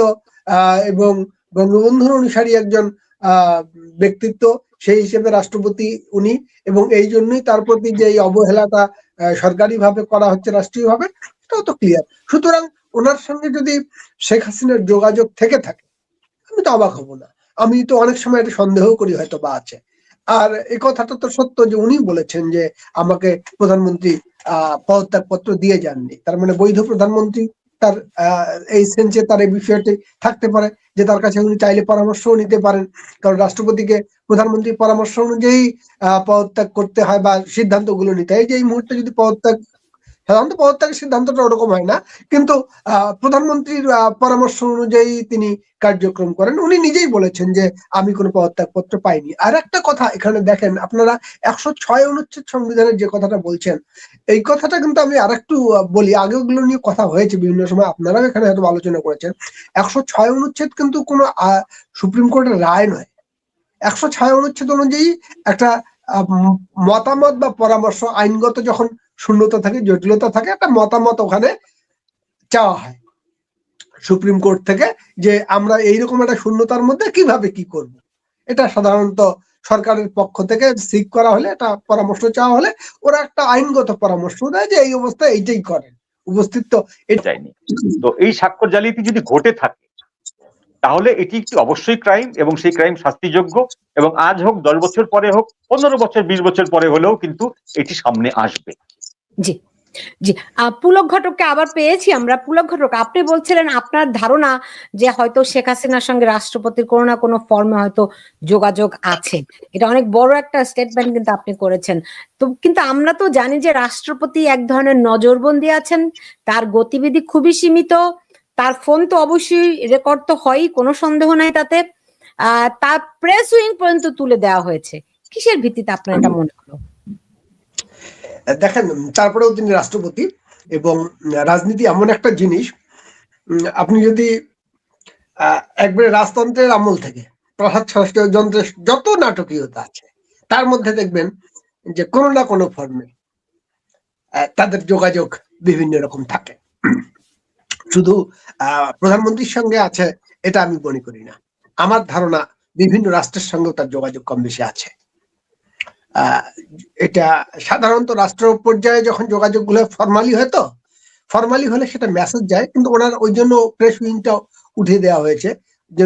[SPEAKER 3] এবং বঙ্গবন্ধুর অনুসারী একজন ব্যক্তিত্ব, সেই হিসেবে রাষ্ট্রপতি উনি, এবং এই জন্যই তার প্রতি যে অবহেলাটা সরকারিভাবে করা হচ্ছে রাষ্ট্রীয়ভাবে, সেটাও তো ক্লিয়ার। সুতরাং ওনার সঙ্গে যদি শেখ হাসিনার যোগাযোগ থেকে থাকে আমি তো অবাক হব না। আমি তো অনেক সময় এটা সন্দেহ করি হয়তো বা আছে। আর এই কথাটা তো সত্য যে উনি বলেছেন যে আমাকে প্রধানমন্ত্রী পদত্যাগ পত্র দিয়ে যাননি, তার মানে বৈধ প্রধানমন্ত্রী তার এই সেন্সে তার এই বিষয়টি থাকতে পারে যে তার কাছে উনি চাইলে পরামর্শও নিতে পারেন, কারণ রাষ্ট্রপতিকে প্রধানমন্ত্রীর পরামর্শ অনুযায়ী পদত্যাগ করতে হয় বা সিদ্ধান্তগুলো নিতে হয়। যে এই মুহূর্তে যদি পদত্যাগ সাধারণত পদত্যাগের সিদ্ধান্তটা ওরকম হয় না, কিন্তু প্রধানমন্ত্রীর পরামর্শ অনুযায়ী তিনি কার্যক্রম করেন। উনি নিজেই বলেছেন যে আমি কোনো পদত্যাগপত্র পাইনি। আর একটা কথা এখানে দেখেন আপনারা, 106 অনুচ্ছেদ সংবিধানের যে কথাটা বলছেন, এই কথাটা কিন্তু আমি আরেকটু বলি, আগে ওগুলো নিয়ে কথা হয়েছে বিভিন্ন সময়, আপনারাও এখানে হয়তো আলোচনা করেছেন। 106 অনুচ্ছেদ কিন্তু কোনো সুপ্রিম কোর্টের রায় নয়। 106 অনুচ্ছেদ অনুযায়ী একটা মতামত বা পরামর্শ, আইনগত যখন শূন্যতা থাকে, জটিলতা থাকে, একটা মতামত ওখানে চাওয়া হয় সুপ্রিম কোর্ট থেকে, যে আমরা এইরকম একটা শূন্যতার মধ্যে কিভাবে কি করব। এটা সাধারণত সরকারের পক্ষ থেকে সিক করা হলে, এটা পরামর্শ চাওয়া হলে ওরা একটা আইনগত পরামর্শ দেয় যে এই অবস্থায় এইটাই করেন। উপস্থিত তো
[SPEAKER 2] যায়নি। তো এই স্বাক্ষর জালিয়াতি যদি ঘটে থাকে তাহলে এটি একটি অবশ্যই ক্রাইম, এবং সেই ক্রাইম শাস্তিযোগ্য, এবং আজ হোক 10 বছর পরে হোক 15 বছর 20 বছর পরে হলেও কিন্তু এটি সামনে আসবে।
[SPEAKER 1] জি জি, পুলক ঘটককে আবার পেয়েছি আমরা। পুলক ঘটক, আপনি বলছিলেন আপনার ধারণা যে হয়তো শেখ হাসিনার সঙ্গে রাষ্ট্রপতির কোনো না কোনো ফর্মে হয়তো যোগাযোগ আছে। এটা অনেক বড় একটা স্টেটমেন্ট কিন্তু আপনি করেছেন। তো কিন্তু আমরা তো জানি যে রাষ্ট্রপতি এক ধরনের নজরবন্দি আছেন, তার গতিবিধি খুবই সীমিত, তার ফোন তো অবশ্যই রেকর্ড তো হয়ই, কোনো সন্দেহ নাই তাতে। তার প্রেস উইং পর্যন্ত তুলে দেওয়া হয়েছে। কিসের ভিত্তিতে আপনার এটা মনে হলো?
[SPEAKER 3] দেখেন, তারপরেও তিনি রাষ্ট্রপতি, এবং রাজনীতি এমন একটা জিনিস, আপনি যদি একবারে রাজতন্ত্রের আমল থেকে প্রহার ষড়যন্ত্রের যত নাটকীয়তা আছে তার মধ্যে দেখবেন যে কোনো না কোনো ফর্মে তাদের যোগাযোগ বিভিন্ন রকম থাকে। শুধু প্রধানমন্ত্রীর সঙ্গে আছে এটা আমি মনে করি না। আমার ধারণা বিভিন্ন রাষ্ট্রের সঙ্গেও তার যোগাযোগ কম বেশি আছে। এটা সাধারণত রাষ্ট্র পর্যায়ে যখন যোগাযোগ গুলো ফর্মালি হয়, তো ফর্মালি হলে সেটা মেসেজ যায়, কিন্তু ওনার ওই জন্য প্রেস উইংটা উঠিয়ে দেওয়া হয়েছে, যে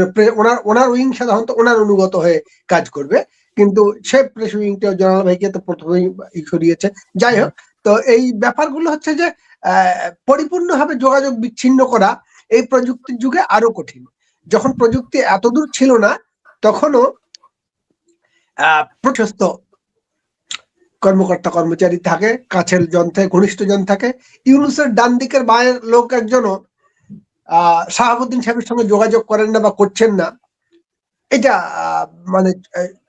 [SPEAKER 3] ওনার উইং সাধারণত ওনার অনুগত হয়ে কাজ করবে, কিন্তু সে প্রেস উইংটা জনাল ভাইকে তো প্রথমেই সরিয়েছে। যাই হোক, তো এই ব্যাপারগুলো হচ্ছে যে পরিপূর্ণভাবে যোগাযোগ বিচ্ছিন্ন করা এই প্রযুক্তির যুগে আরো কঠিন। যখন প্রযুক্তি এতদূর ছিল না তখনও প্রশস্ত কর্মকর্তা কর্মচারী থাকে, কাছের জন থাকে, ঘনিষ্ঠ জন থাকে। ইউনূসের ডান দিকের বায়ের লোক একজনও শাহাবুদ্দিন সাহেবের সঙ্গে যোগাযোগ করেন না বা করছেন না, এটা মানে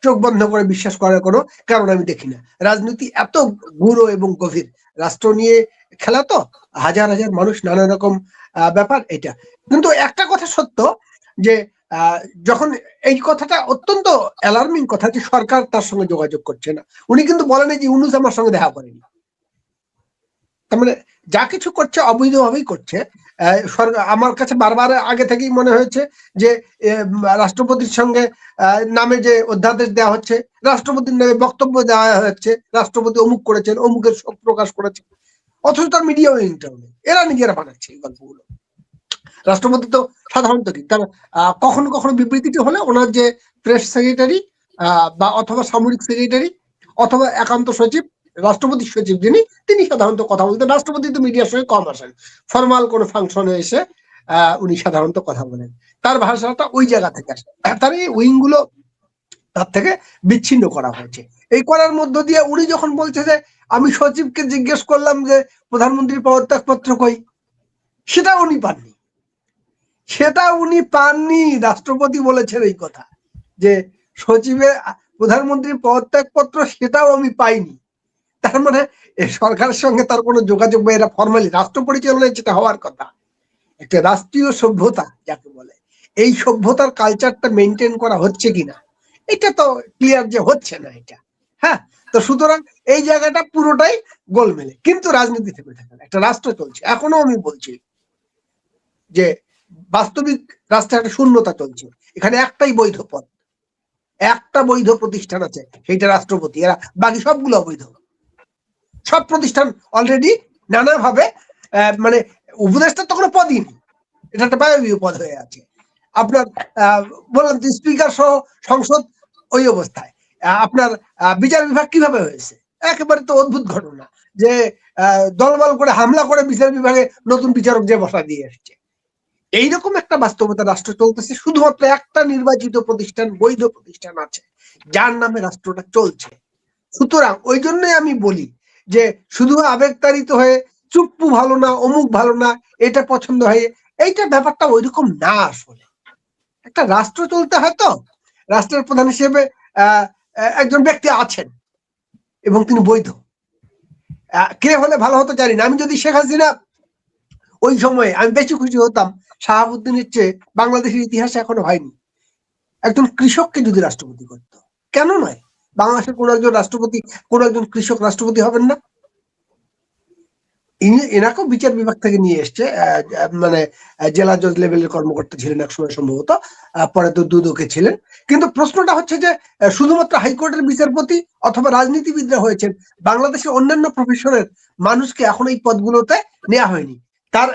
[SPEAKER 3] চোখ বন্ধ করে বিশ্বাস করার কোনো কারণ আমি দেখি না। রাজনীতি এত গূঢ় এবং গভীর, রাষ্ট্র নিয়ে খেলা, তো হাজার হাজার মানুষ, নানা রকম ব্যাপার। এটা কিন্তু একটা কথা সত্য যে যখন এই কথাটা অত্যন্ত অ্যালার্মিং কথা যে সরকার তার সঙ্গে যোগাযোগ করছে না, উনি কিন্তু বলেন যে ইউনূস আমার সঙ্গে দেখা করেনি। তার মানে যা কিছু করছে অবৈধভাবেই করছে। আমার কাছে বারবার আগে থেকেই মনে হয়েছে যে রাষ্ট্রপতির সঙ্গে নামে যে অধ্যাদেশ দেওয়া হচ্ছে, রাষ্ট্রপতির নামে বক্তব্য দেওয়া হচ্ছে, রাষ্ট্রপতি অমুক করেছেন, অমুকের শোক প্রকাশ করেছেন, অথচ তার মিডিয়া ইন্টারনেট এরা নিজেরা বানাচ্ছে এই গল্পগুলো। রাষ্ট্রপতি তো সাধারণত কি তার কখনো কখনো বিবৃতিটি হলে ওনার যে প্রেস সেক্রেটারি বা অথবা সামরিক সেক্রেটারি অথবা একান্ত সচিব, রাষ্ট্রপতির সচিব তিনি সাধারণত কথা বলতেন। রাষ্ট্রপতি তো মিডিয়ার সঙ্গে কম আসেন, ফরমাল কোনো ফাংশনে এসে উনি সাধারণত কথা বলেন, তার ভাষাটা ওই জায়গা থেকে আসে। তার এই উইং গুলো তার থেকে বিচ্ছিন্ন করা হয়েছে। এই করার মধ্য দিয়ে উনি যখন বলছে যে আমি সচিবকে জিজ্ঞেস করলাম যে প্রধানমন্ত্রীর পদত্যাগপত্র কই, সেটা উনি পাননি। রাষ্ট্রপতি বলেছেন এই কথা যে সচিবের প্রধানমন্ত্রীর পদত্যাগপত্র সেটাও আমি পাইনি। তার মানে সরকারের সঙ্গে তার কোনো যোগাযোগ বা এরা ফর্মালি রাষ্ট্র পরিচালনায় যেটা হওয়ার কথা, একটা রাষ্ট্রীয় সভ্যতা যাকে বলে, এই সভ্যতার কালচারটা মেনটেন করা হচ্ছে কিনা এটা তো ক্লিয়ার যে হচ্ছে না এটা। হ্যাঁ, তো সুতরাং এই জায়গাটা পুরোটাই গোলমেলে। কিন্তু রাজনীতি থেকে থাকে, একটা রাষ্ট্র চলছে। এখনো আমি বলছি যে বাস্তবিক রাস্তায় একটা শূন্যতা চলছে। এখানে একটাই বৈধ পদ, একটা বৈধ প্রতিষ্ঠান আছে, সেইটা রাষ্ট্রপতি। এরা বাকি সবগুলো অবৈধ। সব প্রতিষ্ঠান অলরেডি নানাভাবে মানে উপদেষ্টা তো কোনো পদই নেই, এটা একটা বায়বীয় পদ হয়ে আছে। আপনার বললাম যে স্পিকার সহ সংসদ ওই অবস্থায়। আপনার বিচার বিভাগ কিভাবে হয়েছে, একেবারে তো অদ্ভুত ঘটনা যে দলবল করে হামলা করে বিচার বিভাগে নতুন বিচারক যে বসা দিয়ে এসছে। এইরকম একটা বাস্তবতা রাষ্ট্র চলতেছে। শুধুমাত্র একটা নির্বাচিত প্রতিষ্ঠান, বৈধ প্রতিষ্ঠান আছে যার নামে রাষ্ট্রটা চলছে। সুতরাং ওই জন্যই আমি বলি যে শুধু আবেগতাড়িত হয়ে চুপ্পু ভালো না, অমুক ভালো না, এটা পছন্দ হয়, এইটা ব্যাপারটা ওইরকম না। আসলে একটা রাষ্ট্র চলতে হয়, তো রাষ্ট্রের প্রধান হিসেবে একজন ব্যক্তি আছেন এবং তিনি বৈধ। কে হলে ভালো হতো জানি না। আমি যদি শেখ হাসিনা ওই সময়ে, আমি বেশি খুশি হতাম শাহাবুদ্দিনের চেয়ে। বাংলাদেশের ইতিহাসে এখনো হয়নি একজন কৃষককে যদি রাষ্ট্রপতি করতো। কেন নয়? বাংলাদেশের কোন একজন রাষ্ট্রপতি, কোন একজন কৃষক রাষ্ট্রপতি হবেন না? এনাকেও বিচার বিভাগ থেকে নিয়ে এসছে, মানে জেলা জজ লেভেলের কর্মকর্তা ছিলেন একসময় সম্ভবত, পরে তো দুদকে ছিলেন। কিন্তু প্রশ্নটা হচ্ছে যে শুধুমাত্র হাইকোর্টের বিচারপতি অথবা রাজনীতিবিদরা হয়েছেন, বাংলাদেশের অন্যান্য প্রফেশনের মানুষকে এখন এই পদগুলোতে নেওয়া হয়নি। তার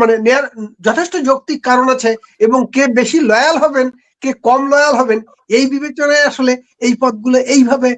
[SPEAKER 3] মানে নেয়ার যথেষ্ট যৌক্তিক কারণ আছে, এবং কে বেশি লয়াল হবেন, কে কম লয়াল হবেন, এই বিবেচনায় আসলে এই পদগুলো এইভাবে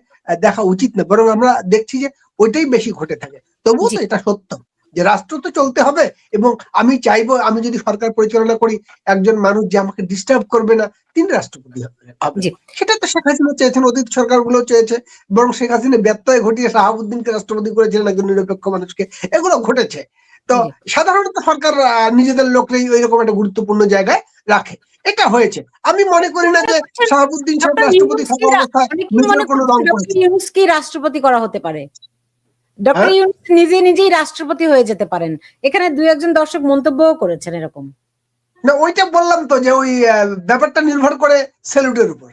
[SPEAKER 3] দেখা উচিত না। বরং আমরা দেখছি যে ওইটাই বেশি ঘটে থাকে। তবুও তো এটা সত্য যে রাষ্ট্র তো চলতে হবে, এবং আমি চাইবো আমি যদি সরকার পরিচালনা করি, একজন মানুষ যে আমাকে ডিস্টার্ব করবে না, তিনি রাষ্ট্রপতি হবে। সেটা তো শেখ হাসিনা চেয়েছেন, অতীত সরকারগুলো চেয়েছে। বরং শেখ হাসিনা ব্যত্যয় ঘটিয়ে শাহাবুদ্দিনকে রাষ্ট্রপতি করেছিলেন, একজন নিরপেক্ষ মানুষকে। এগুলো ঘটেছে। তো সাধারণত সরকার নিজেদের লোককেই ওইরকম একটা গুরুত্বপূর্ণ জায়গায় রাখে, এটা হয়েছে। আমি মনে করি না যে শাহাবুদ্দিন সাহেব রাষ্ট্রপতি থাকা অবস্থায় নিজের কোনো রং করেছে।
[SPEAKER 1] ইউনূসকে রাষ্ট্রপতি করা হতে পারে, ডক্টর ইউনূস নিজেই রাষ্ট্রপতি হয়ে যেতে পারেন। এখানে দুই একজন দর্শক মন্তব্যও করেছেন এরকম।
[SPEAKER 3] না, ওইটা বললাম তো যে ওই ব্যাপারটা নির্ভর করে স্যালুটের উপর।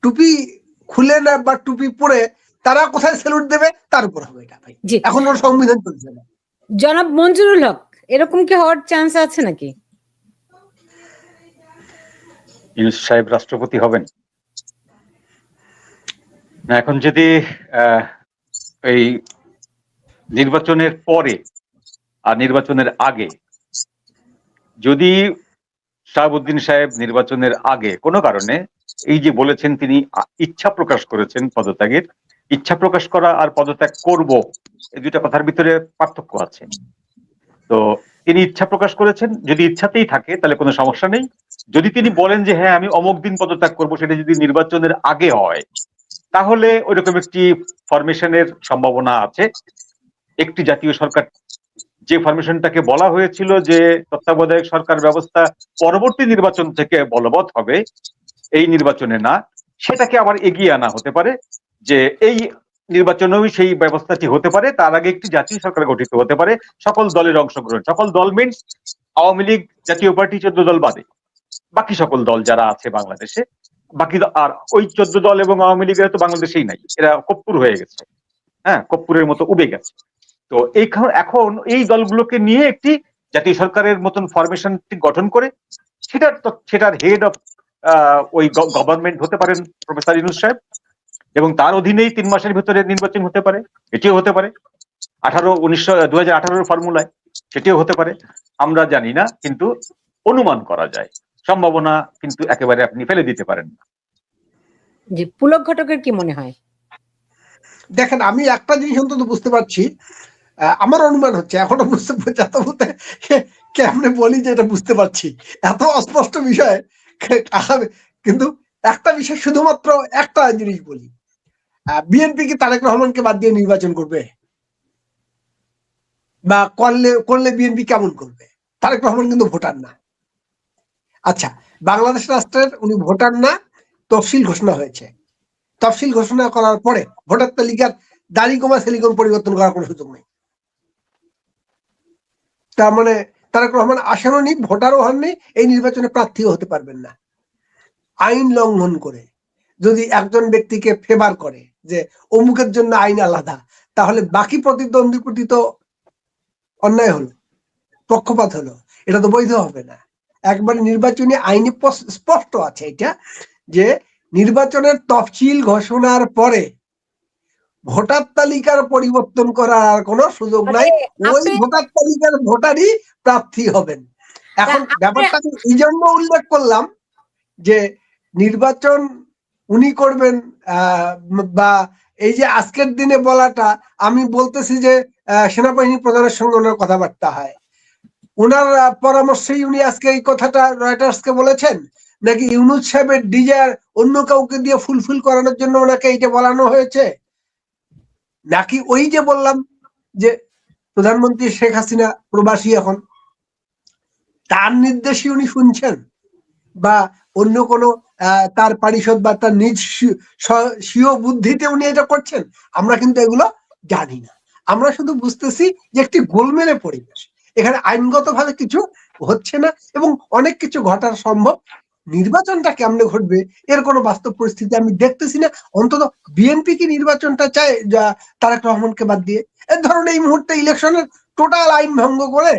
[SPEAKER 3] টুপি খুলে না বা টুপি পরে তারা কোথায় স্যালুট দেবে তার উপর হবে এটা। ভাই এখন ওর সংবিধান চলছে না।
[SPEAKER 1] জনাব মঞ্জুরুল হক, এরকম কি হওয়ার চান্স আছে নাকি?
[SPEAKER 2] ইউনূস সাহেব রাষ্ট্রপতি হবেন না? এখন যদি এই নির্বাচনের পরে আর নির্বাচনের আগে, যদি শাহাবুদ্দিন সাহেব নির্বাচনের আগে কোনো কারণে, এই যে বলেছেন তিনি ইচ্ছা প্রকাশ করেছেন পদত্যাগের, ইচ্ছা প্রকাশ করা আর পদত্যাগ করব, এই দুইটা কথার ভিতরে পার্থক্য আছে। তো তিনি ইচ্ছা প্রকাশ করেছেন, যদি ইচ্ছাতেই থাকে তাহলে কোনো সমস্যা নেই। যদি তিনি বলেন যে হ্যাঁ আমি অমুক দিন পদত্যাগ করব, সেটা যদি নির্বাচনের আগে হয়, তাহলে ওইরকম একটি ফরমেশনের সম্ভাবনা আছে। একটি জাতীয় সরকার, যে ফরমেশনটাকে বলা হয়েছিল যে তত্ত্বাবধায়ক সরকার ব্যবস্থা পরবর্তী নির্বাচন থেকে বলবৎ হবে, এই নির্বাচনে না, সেটাকে আবার এগিয়ে আনা হতে পারে, যে এই নির্বাচনেও সেই ব্যবস্থাটি হতে পারে। তার আগে একটি জাতীয় সরকার গঠিত হতে পারে, সকল দলের অংশগ্রহণ। সকল দল মিনস আওয়ামী লীগ, জাতীয় পার্টি 14 দল বাদে বাকি সকল দল যারা আছে বাংলাদেশে, বাকি আর ওই 14 দল এবং আওয়ামী লীগের তো বাংলাদেশেই নাই, এরা কপ্পুর হয়ে গেছে, হ্যাঁ কপ্পুরের মতো উবে গেছে। তো এখন এই দলগুলোকে নিয়ে একটি জাতীয় সরকারের মতন ফরমেশনটি গঠন করে সেটার হেড অফ ওই গভর্নমেন্ট হতে পারেন প্রফেসর ইউনূস সাহেব, এবং তার অধীনেই 3 মাসের ভিতরে নির্বাচন হতে পারে। এটিও হতে পারে 2018 ফর্মুলায়, সেটিও হতে পারে। আমরা জানি না, কিন্তু অনুমান করা যায়, সম্ভাবনা কিন্তু একেবারে আপনি ফেলে দিতে পারেন না।
[SPEAKER 1] জি, পুলক ঘটকের কি মনে হয়?
[SPEAKER 3] দেখেন, আমি একটা জিনিস অন্তত বুঝতে পারছি, আমার অনুমান হচ্ছে, এখনো বুঝতে বলতে কেমনে বলি যে এটা বুঝতে পারছি, এত অস্পষ্ট বিষয়। কিন্তু একটা বিষয়, শুধুমাত্র একটা জিনিস বলি, বিএনপি কি তারেক রহমানকে বাদ দিয়ে নির্বাচন করবে? বা করলে বিএনপি কেমন করবে? তারেক রহমান কিন্তু ভোটার না। আচ্ছা, বাংলাদেশ রাষ্ট্রের উনি ভোটার না, তফসিল ঘোষণা হয়েছে। তফসিল ঘোষণা করার পরে ভোটার তালিকার দাড়ি কমা সেলিকম পরিবর্তন করার কোনো সুযোগ নেই। তার মানে তারেক রহমান আসেনও নি, ভোটারও হননি, এই নির্বাচনে প্রার্থীও হতে পারবেন না। আইন লঙ্ঘন করে যদি একজন ব্যক্তিকে ফেভার করে যে অমুকের জন্য আইন আলাদা, তাহলে বাকি প্রতিদ্বন্দ্বী প্রতি তো অন্যায় হলো, পক্ষপাত হলো, এটা তো বৈধ হবে না। একবারে নির্বাচনী আইনে স্পষ্ট আছে এটা, যে নির্বাচনের তফসিল ঘোষণার পরে ভোটার তালিকার পরিবর্তন করার কোনো সুযোগ নাই। ওই ভোটার তালিকার ভোটারই প্রার্থী হবেন। এখন ব্যাপারটা এই জন্য উল্লেখ করলাম যে নির্বাচন উনি করবেন, বা এই যে আজকের দিনে বলাটা, আমি বলতেছি যে সেনাবাহিনী প্রধানের সঙ্গে ওনার কথাবার্তা হয়, ওনার পরামর্শেই উনি আজকে এই কথাটা রয়টার্সকে বলেছেন, নাকি ইউনূস সাহেবের ডিজায়ার অন্য কাউকে দিয়ে ফুলফিল করানোর জন্য ওনাকে এইটা বলানো হয়েছে, নাকি ওই যে বললাম যে প্রধানমন্ত্রী শেখ হাসিনা প্রবাসী এখন, তার নির্দেশে উনি শুনছেন বা অন্য কোনো তার পারিষদ বা তার নিজ স্বীয় বুদ্ধিতে উনি এটা করছেন, আমরা কিন্তু এগুলো জানি না। আমরা শুধু বুঝতেছি যে একটি গোলমেলে পরিবেশ, এখানে আইনগতভাবে কিছু হচ্ছে না এবং অনেক কিছু ঘটার সম্ভব। নির্বাচনটা কেমনে ঘটবে এর কোনো বাস্তব পরিস্থিতি আমি দেখতেছি না। অন্তত বিএনপি কি নির্বাচনটা চায় তারেক রহমানকে বাদ দিয়ে? এর ধরুন এই মুহূর্তে ইলেকশনের টোটাল আইন ভঙ্গ করে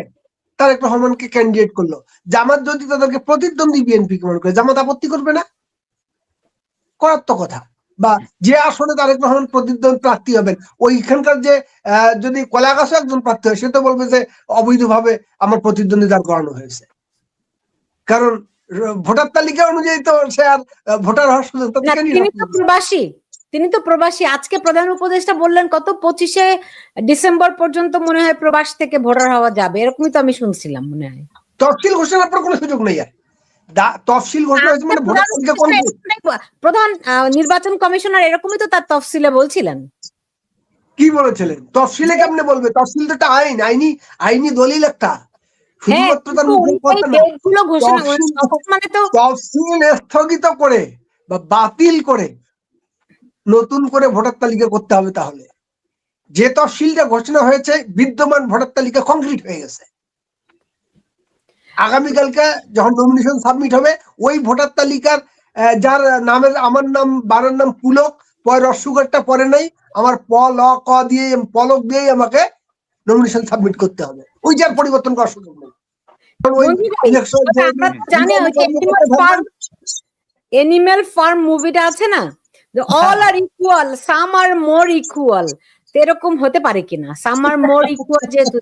[SPEAKER 3] তারেক রহমানকে ক্যান্ডিডেট করলো, জামাত যদি তাদেরকে প্রতিদ্বন্দ্বী বিএনপি মনে করে, জামাত আপত্তি করবে না? করার তো কথা। বা যে আসনে তারেক রহমান প্রতিদ্বন্দ্বী প্রার্থী হবেন, ওইখানকার যে যদি কলাগাছও একজন প্রার্থী হয়, সে তো বলবে যে অবৈধভাবে আমার প্রতিদ্বন্দ্বী দাঁড় করানো হয়েছে, কারণ ভোটার তালিকা অনুযায়ী তো সে আর ভোটার হওয়ার সুযোগ
[SPEAKER 1] না, তিনি তো প্রবাসী। আজকে প্রধান উপদেষ্টা বললেন কত 25শে ডিসেম্বর পর্যন্ত মনে হয় প্রবাস থেকে ভোটার হওয়া যাবে, এরকমই তো আমি শুনছিলাম মনে হয়।
[SPEAKER 3] তফসিল ঘোষণার পর কোনো সুযোগ নেই আর। তফসিল ঘোষণা হয়েছে মানে ভোটার তালিকা
[SPEAKER 1] প্রধান নির্বাচন কমিশনার এরকমই তো তার তফসিলে বলছিলেন।
[SPEAKER 3] কি বলেছিলেন? তফসিলে কেমনে বলবে? তফসিল তো একটা আইন, আইনি দলিল একটা, শুধুমাত্র তার মুখের কথা না। তফসিল স্থগিত করে বা বাতিল করে নতুন করে ভোটার তালিকা করতে হবে। তাহলে যে তফসিলটা ঘোষণা হয়েছে, বিদ্যমান ভোটার তালিকা কমপ্লিট হয়ে গেছে। আগামীকালকে যখন নমিনেশন সাবমিট হবে, ওই ভোটার তালিকার যার নামের আমার নাম বাবার নাম পুলক, পরে রসুগারটা পরে নাই, আমার প ল ক দিয়ে পলক দিয়েই আমাকে নমিনেশন সাবমিট করতে হবে। ওই যার পরিবর্তন করার সুযোগ নেই।
[SPEAKER 1] এনিম্যাল ফার্ম মুভিটা আছে না, অল আর ইকুয়াল, সাম আর মোর ইকুয়াল, এরকম হতে পারে কিনা? সাম আর মোর ইকুয়াল যেহেতু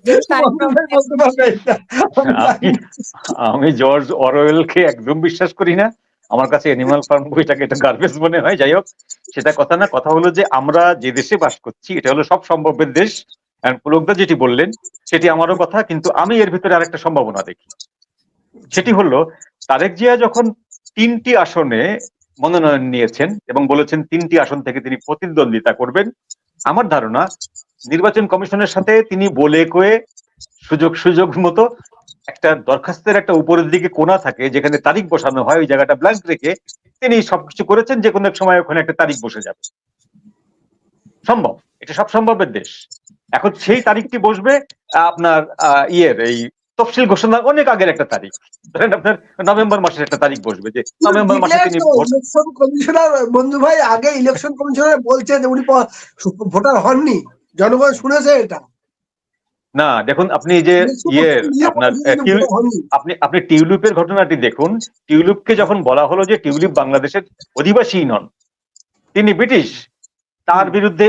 [SPEAKER 2] আমি জর্জ অরওয়েলকে একদম বিশ্বাস করি না। আমার কাছে এনিম্যাল ফার্ম মুভিটাকে এটা গার্বেজ মনে হয়। যাই হোক, সেটা কথা না। কথা হলো যে আমরা যে দেশে বাস করছি এটা হলো সব সম্ভবের দেশ। পুলকদা যেটি বললেন সেটি আমারও কথা, কিন্তু আমি এর ভিতরে আরেকটা সম্ভাবনা দেখি। সেটি হলো তারেক জিয়া যখন 3টি আসনে মনোনয়ন নিয়েছেন এবং বলেছেন 3টি আসন থেকে তিনি প্রতিদ্বন্দ্বিতা করবেন, আমার ধারণা নির্বাচন কমিশনের সাথে তিনি বলে কয়ে সুযোগ মতো একটা দরখাস্তের একটা উপরের দিকে কোণা থাকে যেখানে তারিখ বসানো হয়, ওই জায়গাটা ব্ল্যাঙ্ক রেখে তিনি সবকিছু করেছেন, যে কোনো এক সময় ওখানে একটা তারিখ বসে যাবে। সম্ভব, এটা সব সম্ভবের দেশ। এখন সেই তারিখটি বসবে আপনার এই তফসিল ঘোষণার অনেক আগের একটা তারিখ, ধরেন আপনার নভেম্বর মাসের একটা তারিখ বসবে, যে নভেম্বর মাসে তিনি
[SPEAKER 3] ইলেকশন কমিশনার বন্ধু ভাই আগে ইলেকশন কমিশনার বলছে যে উনি ভোটার হননি, জনগণ শুনেছে এটা।
[SPEAKER 2] না দেখুন, আপনি যে আপনার আপনি টিউলিপের ঘটনাটি দেখুন। টিউলিপকে যখন বলা হলো যে টিউলিপ বাংলাদেশের অধিবাসী নন, তিনি ব্রিটিশ, তার বিরুদ্ধে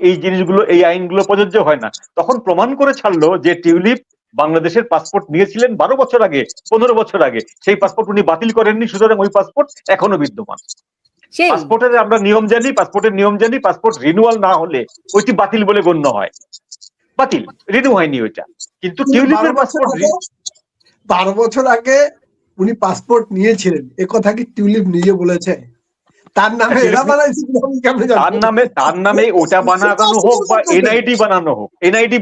[SPEAKER 2] এই জিনিসগুলো, এই আইনগুলো প্রযোজ্য হয় না, তখন প্রমাণ করে ছাড়লো যে টিউলিপ বাংলাদেশের পাসপোর্ট নিয়েছিলেন 12 বছর আগে, 15 বছর আগে। সেই পাসপোর্ট উনি বাতিল করেননি, সুতরাং ওই পাসপোর্ট এখনো বিদ্যমান। পাসপোর্টের আমরা নিয়ম জানি, পাসপোর্ট রিনিউয়াল না হলে ওইটি বাতিল বলে গণ্য হয়। বাতিল, রিনিউ হয়নি ওইটা। কিন্তু টিউলিপের পাসপোর্ট
[SPEAKER 3] 12 বছর আগে উনি পাসপোর্ট নিয়েছিলেন, এ কথা কি টিউলিপ নিজে বলেছে? তার নামে এরা বানাইছে,
[SPEAKER 2] তার নামে ওটা বানানো হোক বা এনআইডি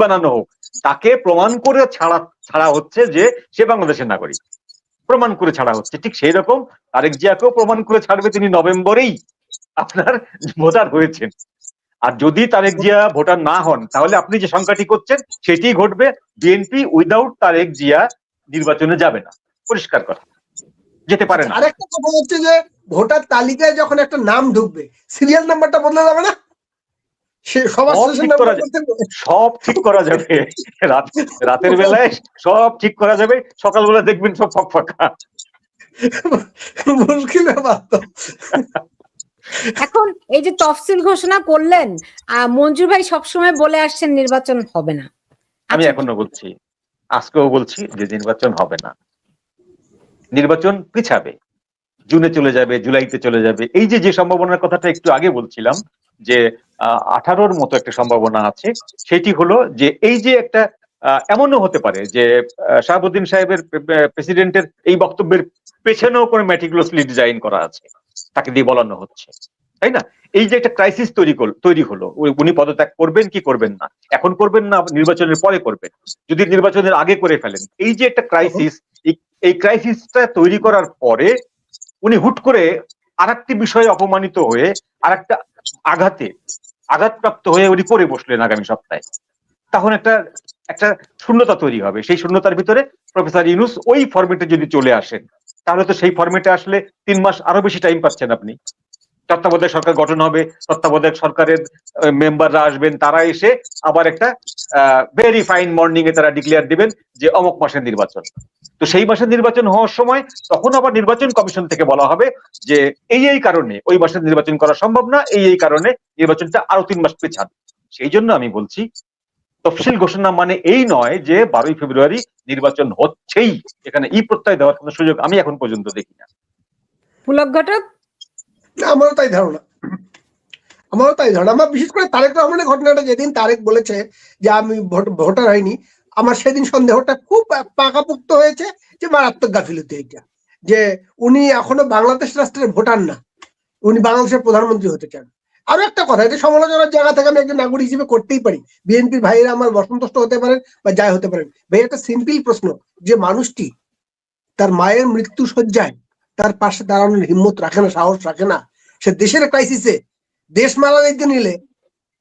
[SPEAKER 2] বানানো হোক, তাকে প্রমাণ করে ছাড়া হচ্ছে যে সে বাংলাদেশের নাগরিক, প্রমাণ করে ছাড়া হচ্ছে। ঠিক সেই রকম তারেক জিয়াকেও প্রমাণ করে ছাড়বে তিনি নভেম্বরেই আপনার ভোটার হয়েছেন। আর যদি তারেক জিয়া ভোটার না হন, তাহলে আপনি যে সংখ্যাটি করছেন সেটি ঘটবে। বিএনপি উইদাউট তারেক জিয়া নির্বাচনে যাবে না, পরিষ্কার কথা, যেতে পারে না।
[SPEAKER 3] আরেকটা কথা হচ্ছে যে ভোটার তালিকায় যখন একটা নাম ঢুকবে, সিরিয়াল নাম্বারটা বদলে যাবে না?
[SPEAKER 2] সব ঠিক করা যাবে, রাতের বেলায় সব ঠিক করা যাবে, সকালবেলা দেখবেন সব ফাঁকা।
[SPEAKER 3] মুশকিল ব্যাপার তো।
[SPEAKER 1] এখন এই যে তফসিল ঘোষণা করলেন, মঞ্জুর ভাই সবসময় বলে আসছেন নির্বাচন হবে না।
[SPEAKER 2] আমি এখনো বলছি, আজকেও বলছি যে নির্বাচন হবে না, নির্বাচন পিছাবে, জুনে চলে যাবে, জুলাইতে চলে যাবে। এই যে সম্ভাবনার কথাটা একটু আগে বলছিলাম যে 18-র মতো একটা সম্ভাবনা আছে, সেটি হলো যে এই যে একটা এমনও হতে পারে যে শাহাবুদ্দিন সাহেবের প্রেসিডেন্টের এই বক্তব্যের পেছনেও কোনো ম্যাটিকুলাসলি ডিজাইন করা আছে, তাকে দিয়ে বলানো হচ্ছে। তাই না? এই যে একটা ক্রাইসিস তৈরি হলো, উনি পদত্যাগ করবেন কি করবেন না, এখন করবেন না নির্বাচনের পরে করবেন, যদি নির্বাচনের আগে করে ফেলেন, এই যে একটা ক্রাইসিস, এই ক্রাইসিসটা তৈরি করার পরে উনি হুট করে আরেকটি বিষয়ে অপমানিত হয়ে আরেকটা আঘাতপ্রাপ্ত হয়ে উনি পড়ে বসলেন আগামী সপ্তাহে, তখন একটা একটা শূন্যতা তৈরি হবে। সেই শূন্যতার ভিতরে প্রফেসর ইউনূস ওই ফরম্যাটে যদি চলে আসেন, তাহলে তো সেই ফরম্যাটে আসলে 3 মাস আরো বেশি টাইম পাচ্ছেন আপনি। তত্ত্বাবধায়ক সরকার গঠন হবে, তত্ত্বাবধায়ক সরকারের মেম্বাররা আসবেন, তারা এসে আবার একটা ভেরি ফাইন মর্নিং এ তারা ডিক্লেয়ার দিবেন যে অমুক মাসের নির্বাচন। তো সেই মাসের নির্বাচন হওয়ার সময় তখন আবার নির্বাচন কমিশন থেকে বলা হবে যে এই কারণে ওই মাসের নির্বাচন করা সম্ভব না, এই কারণে নির্বাচনটা আরো 3 মাস পেছান। সেই জন্য আমি বলছি তফসিল ঘোষণা মানে এই নয় যে 12ই ফেব্রুয়ারি নির্বাচন হচ্ছেই, এখানে প্রত্যয় দেওয়ার কোনো সুযোগ আমি এখন পর্যন্ত দেখি না।
[SPEAKER 1] পুলক ঘটক?
[SPEAKER 3] আমারও তাই ধারণা, আমার বিশেষ করে তারেক রহমানের ঘটনাটা, যেদিন তারেক বলেছে যে আমি ভোটার হয়নি, আমার সেদিন সন্দেহটা খুব পাকাপোক্ত হয়েছে যে মারাত্মক গাফিলতি এটা, যে উনি এখনো বাংলাদেশ রাষ্ট্রের ভোটার না, উনি বাংলাদেশের প্রধানমন্ত্রী হতে চান। আরো একটা কথা, এটা সমালোচনার জায়গা থেকে আমি একজন নাগরিক হিসেবে করতেই পারি, বিএনপির ভাইয়েরা আমার অসন্তুষ্ট হতে পারেন বা যাই হতে পারেন, ভাই একটা সিম্পল প্রশ্ন, যে মানুষটি তার মায়ের মৃত্যু শয্যায় তার পাশে দাঁড়ানোর হিম্মত রাখে না, সাহস রাখে না, সে দেশের ক্রাইসিসে দেশ মারা যাইতে নিলে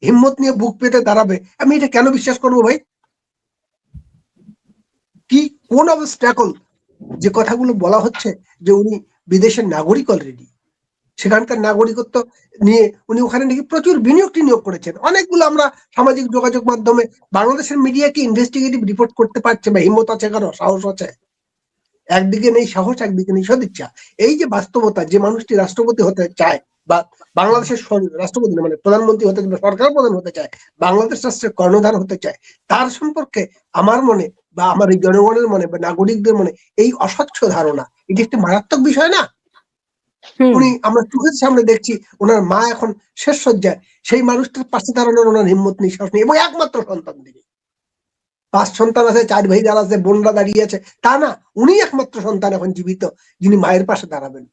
[SPEAKER 3] হিম্মত নিয়ে বুক পেতে দাঁড়াবে, আমি এটা কেন বিশ্বাস করবো ভাই? কি কোন অবস্ট্যাকল যে কথাগুলো বলা হচ্ছে যে উনি বিদেশের নাগরিক অলরেডি, সেখানকার নাগরিকত্ব নিয়ে উনি ওখানে নাকি প্রচুর বিনিয়োগ করেছেন, অনেকগুলো আমরা সামাজিক যোগাযোগ মাধ্যমে বাংলাদেশের মিডিয়া কি ইনভেস্টিগেটিভ রিপোর্ট করতে পারছে বা হিম্মত আছে, কারো সাহস আছে? একদিকে নেই সাহস, একদিকে নেই সদিচ্ছা। এই যে বাস্তবতা, যে মানুষটি রাষ্ট্রপতি হতে চায় বা বাংলাদেশের রাষ্ট্রপতি মানে প্রধানমন্ত্রী হতে চায়, সরকার প্রধান হতে চায়, বাংলাদেশ রাষ্ট্রের কর্ণধার হতে চায়, তার সম্পর্কে আমার মনে বা আমার এই জনগণের মনে বা নাগরিকদের মনে এই অস্বচ্ছ ধারণা, এটি একটি মারাত্মক বিষয় না? উনি, আমরা চোখের সামনে দেখছি ওনার মা এখন শেষ শয্যায়, সেই মানুষটার পাশে দাঁড়ানোর ওনার হিম্মত নেই, সাহস নেই, এবং একমাত্র সন্তান তিনি, 5 সন্তান আছে, 4 ভাই যারা আছে, বোনরা দাঁড়িয়ে আছে, তা না, উনি একমাত্র সন্তান এখন জীবিত যিনি মায়ের পাশে দাঁড়াবেন,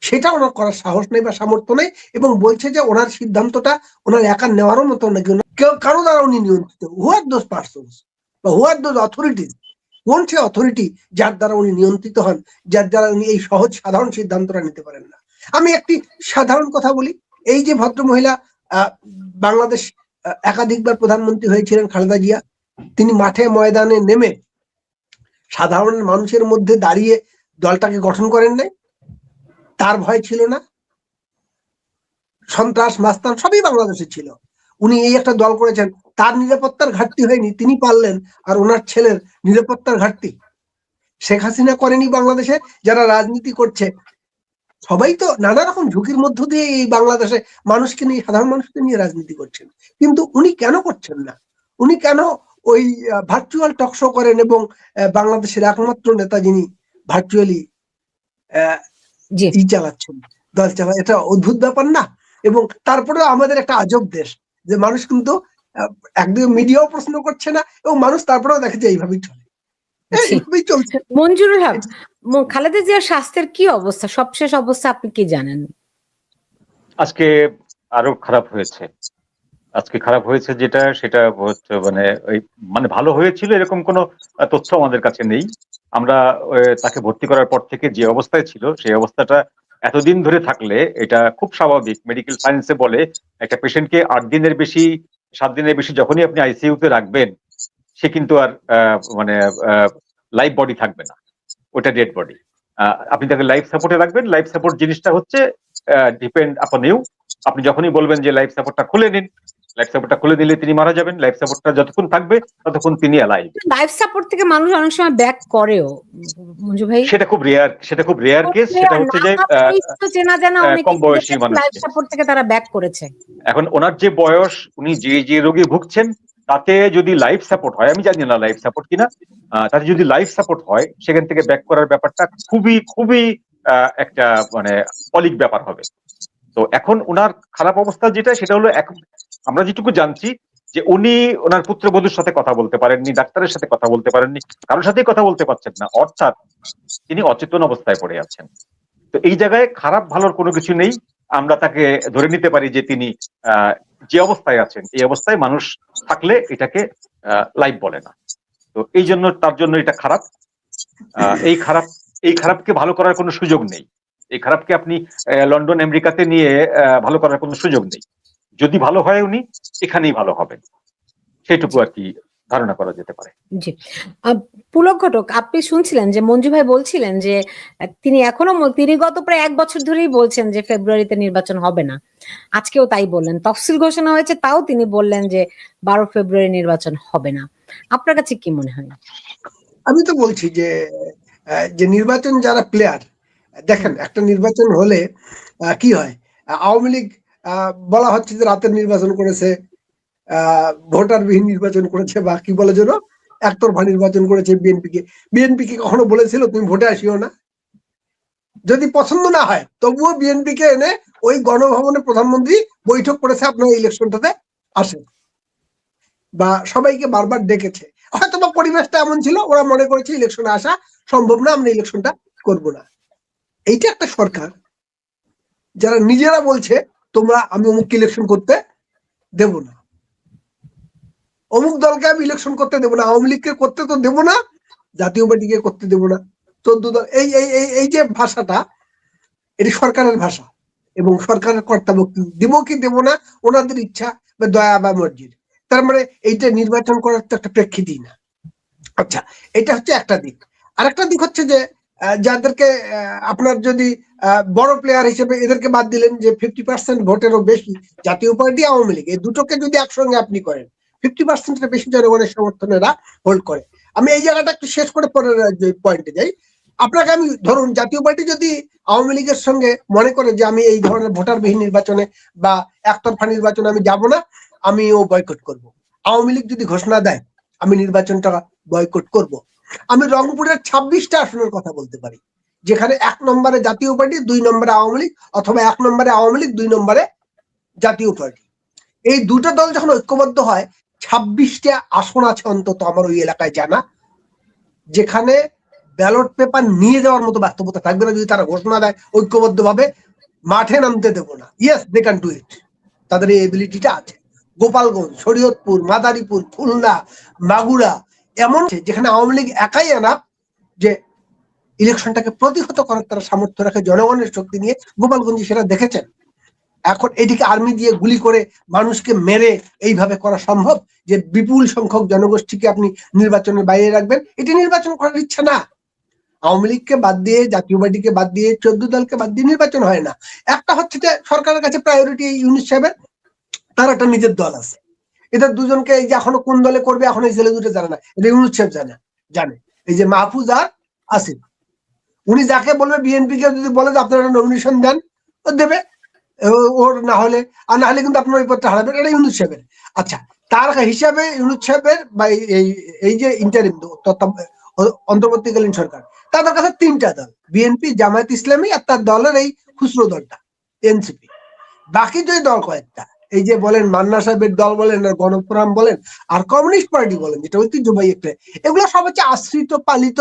[SPEAKER 3] সেটা ওনার করার সাহস নেই বা সামর্থ্য নেই। এবং বলছে যে ওনার সিদ্ধান্তটা ওনার একা নেওয়ারও মতো নাকি কেউ কারো দ্বারা উনি নিয়ন্ত্রিত। হু আর দোজ পার্সনস বা হু আর দোজ অথরিটিজ? কোন সে অথরিটি যার দ্বারা উনি নিয়ন্ত্রিত হন, যার দ্বারা উনি এই সহজ সাধারণ সিদ্ধান্তটা নিতে পারেন না? আমি একটি সাধারণ কথা বলি, এই যে ভদ্র মহিলা বাংলাদেশ একাধিকবার প্রধানমন্ত্রী হয়েছিলেন, খালেদা জিয়া, তিনি মাঠে ময়দানে নেমে সাধারণ মানুষের মধ্যে দাঁড়িয়ে দলটাকে গঠন করেন নাই? তার ভয় ছিল না? সন্ত্রাস মাস্তান সবই বাংলাদেশে ছিল, উনি এই একটা দল করেছেন, তার নিরাপত্তার ঘাটতি হয়নি, তিনি পারলেন, আর ওনার ছেলের নিরাপত্তার ঘাটতি শেখ হাসিনা করেনি। বাংলাদেশে যারা রাজনীতি করছে সবাই তো নানা রকম ঝুঁকির মধ্য দিয়ে এই বাংলাদেশে মানুষকে নিয়ে, সাধারণ মানুষকে নিয়ে রাজনীতি করছেন, কিন্তু উনি কেন করছেন না? উনি কেন ওই ভার্চুয়াল টক শো করেন এবং বাংলাদেশের একমাত্র নেতা যিনি ভার্চুয়ালি চালাচ্ছেন, দল চালা, এটা অদ্ভুত ব্যাপার না? এবং তারপরেও আমাদের একটা আজব দেশ, যে মানুষ কিন্তু একদিকে মিডিয়াও প্রশ্ন করছে না এবং মানুষ তারপরেও দেখে যে এইভাবেই চলে, এইভাবেই চলছে।
[SPEAKER 1] মঞ্জুরুল হক, খালেদা জিয়ার স্বাস্থ্যের কি অবস্থা, সবশেষ অবস্থা আপনি কি জানেন?
[SPEAKER 2] আজকে আরো খারাপ হয়েছে, আজকে খারাপ হয়েছে যেটা, সেটা হচ্ছে মানে ভালো হয়েছিল এরকম কোনো তথ্য আমাদের কাছে নেই। আমরা তাকে ভর্তি করার পর থেকে যে অবস্থায় ছিল সেই অবস্থাটা এতদিন ধরে থাকলে এটা খুব স্বাভাবিক। মেডিকেল সায়েন্সে বলে একটা পেশেন্টকে 8 দিনের বেশি 7 দিনের বেশি যখনই আপনি আইসিইউতে রাখবেন, সে কিন্তু আর লাইফ বডি থাকবে না, ওটা ডেড বডি। আপনি তাকে লাইফ সাপোর্টে রাখবেন। লাইফ সাপোর্ট জিনিসটা হচ্ছে ডিপেন্ড আপন ইউ। আপনি যখনই বলবেন যে লাইফ সাপোর্টটা খুলে নিন, লাইফ সাপোর্টটা খুলে দিলে তিনি মারা যাবেন। লাইফ সাপোর্টটা যতক্ষণ থাকবে ততক্ষণ তিনি অ্যালাইভ।
[SPEAKER 1] লাইফ সাপোর্ট থেকে মানুষ অনেক সময় ব্যাক করেও, মঞ্জু ভাই।
[SPEAKER 2] সেটা খুব রেয়ার কেস। সেটা হচ্ছে যে
[SPEAKER 1] চেনা জানা অনেক
[SPEAKER 2] কম বয়সী মানুষ
[SPEAKER 1] লাইফ সাপোর্ট থেকে তারা ব্যাক করেছে।
[SPEAKER 2] এখন ওনার যে বয়স, উনি যে রোগে ভুগছেন, তাতে যদি লাইফ সাপোর্ট হয়, আমি জানি না লাইফ সাপোর্ট কিনা, তাতে যদি লাইফ সাপোর্ট হয় সেখান থেকে ব্যাক করার ব্যাপারটা খুবই একটা অলিক ব্যাপার হবে। তো এখন ওনার খারাপ অবস্থা যেটা, সেটা হলো আমরা যেটুকু জানছি যে উনি ওনার পুত্রবধূর সাথে কথা বলতে পারেননি, ডাক্তারের সাথে কথা বলতে পারেননি, কারোর সাথেই কথা বলতে পারছেন না, অর্থাৎ তিনি অচেতন অবস্থায় পড়ে আছেন। তো এই জায়গায় খারাপ ভালোর কোনো কিছু নেই। আমরা তাকে ধরে নিতে পারি যে তিনি যে অবস্থায় আছেন এই অবস্থায় মানুষ থাকলে এটাকে লাইফ বলে না। তো এই জন্য তার জন্য এটা খারাপ। এই খারাপকে ভালো করার কোনো সুযোগ নেই। এই খারাপকে আপনি লন্ডন আমেরিকাতে নিয়ে ভালো করার কোনো সুযোগ নেই। যদি ভালো হয় উনি এখানেই ভালো হবেন, সেটুকু আর কি ধারণা করা যেতে পারে।
[SPEAKER 1] জি, পুলক ঘটক, আপনি শুনছিলেন যে মঞ্জু ভাই বলছিলেন যে তিনি গত প্রায় 1 বছর ধরেই বলছেন যে ফেব্রুয়ারিতে নির্বাচন হবে না। আজকেও তাই বললেন। তফসিল ঘোষণা হয়েছে, তাও তিনি বললেন যে 12 ফেব্রুয়ারি নির্বাচন হবে না। আপনার কাছে কি মনে হয়?
[SPEAKER 3] আমি তো বলছি যে নির্বাচন যারা প্লেয়ার, দেখেন একটা নির্বাচন হলে কি হয়, আওয়ামী লীগ বলা হচ্ছে যে রাতের নির্বাচন করেছে, ভোটারবিহীন নির্বাচন করেছে, বা কি বলে যেন একতরফা নির্বাচন করেছে। বিএনপিকে কখনো বলেছিল তুমি ভোটে আসিও না? যদি পছন্দ না হয় তবুও বিএনপিকে এনে ওই গণভবনে প্রধানমন্ত্রী বৈঠক করেছে, আপনার ইলেকশনটাতে আসেন, বা সবাইকে বারবার ডেকেছে। হয়তো বা পরিবেশটা এমন ছিল, ওরা মনে করেছে ইলেকশনে আসা সম্ভব না, আমরা ইলেকশনটা করব না। এইটা একটা সরকার যারা নিজেরা বলছে আমি অমুক ইলেকশন করতে দেব না, অমুক দলকে আমি ইলেকশন করতে দেব না, আওয়ামী লীগকে করতে তো দেব না, জাতীয় পার্টিকে করতে দেব না, 14 দল, এই যে ভাষাটা, এটি সরকারের ভাষা এবং সরকারের কর্তব্য। দেব কি দেব না ওনাদের ইচ্ছা বা দয়া বা মর্জির। তার মানে এইটা নির্বাচন করার তো একটা প্রেক্ষিতই না। আচ্ছা, এটা হচ্ছে একটা দিক। আর একটা দিক হচ্ছে যে যাদেরকে আপনার যদি বড় প্লেয়ার হিসেবে এদেরকে বাদ দিলেন, যে 50% ভোটেরও বেশি জাতীয় পার্টি আওয়ামী লীগ, এই দুটোকে যদি একসঙ্গে আপনি করেন, 50% বেশি জনগণের সমর্থনেরা হোল্ড করে। আমি এই জায়গাটা একটু শেষ করে পরের পয়েন্টে যাই। আপনাকে আমি ধরুন, জাতীয় পার্টি যদি আওয়ামী লীগের সঙ্গে মনে করে যে আমি এই ধরনের ভোটারবিহীন নির্বাচনে বা একতরফা নির্বাচনে আমি যাব না, আমিও বয়কট করব। আওয়ামী লীগ যদি ঘোষণা দেয় আমি নির্বাচনটা বয়কট করব, আমি রংপুরের 26টা আসনের কথা বলতে পারি, যেখানে 1 নম্বরে জাতীয় পার্টি, 2 নম্বরে আওয়ামী লীগ, অথবা 1 নম্বরে আওয়ামী লীগ, 2 নম্বরে জাতীয় পার্টি। এই দুটো দল যখন ঐক্যবদ্ধ হয়, 26টা আসন আছে অন্তত আমার ওই এলাকায় জানা, যেখানে ব্যালট পেপার নিয়ে যাওয়ার মতো বাস্তবতা থাকবে না যদি তারা ঘোষণা দেয় ঐক্যবদ্ধভাবে মাঠে নামতে দেব না। Yes, they can do it, তাদের এই এবিলিটিটা আছে। গোপালগঞ্জ, শরীয়তপুর, মাদারীপুর, খুলনা, মাগুরা, এমন যেখানে আওয়ামী লীগ একাই আনা যে ইলেকশনটাকে প্রতিহত করার তারা সামর্থ্য রাখে জনগণের শক্তি নিয়ে। গোপালগঞ্জে সেটা দেখেছেন। এখন এটিকে আর্মি দিয়ে গুলি করে মানুষকে মেরে এইভাবে করা সম্ভব যে বিপুল সংখ্যক জনগোষ্ঠীকে আপনি নির্বাচনের বাইরে রাখবেন? এটি নির্বাচন করার ইচ্ছা না। আওয়ামী লীগকে বাদ দিয়ে, জাতীয় পার্টিকে বাদ দিয়ে, 14 দলকে বাদ দিয়ে নির্বাচন হয় না। একটা হচ্ছে যে সরকারের কাছে প্রায়োরিটি ইউনূস সাহেবের, তার একটা নিজের দল আছে। এদের দুজনকে এই যে এখনো কোন দলে করবে এখন এই ছেলে দুটো জানে না, এটা ইউনূস সাহেব জানে। এই যে মাহফুজ আর আসিফ, উনি যাকে বলবে, বিএনপি কে যদি বলে যে আপনারা নমিনেশন দেন, ও দেবে, ওর না হলে কিন্তু আপনার ওই পদটা হারাবেন, এটা ইউনূস সাহেবের। আচ্ছা, তার হিসাবে ইউনূস সাহেবের বা এই যে ইন্টারিম অন্তর্বর্তীকালীন সরকার, তাদের কাছে 3টা দল, বিএনপি, জামায়াত ইসলামী আর তার দলের এই খুচরো দলটা এনসিপি। বাকি যে দল কয়েকটা, এই যে বলেন মান্না সাহেবের দল বলেন, আর গণফোরাম বলেন, আর কমিউনিস্ট পার্টি বলেন, যেটা ঐতিহ্যবাহী একটা, এগুলো সব হচ্ছে আশ্রিত, পালিত,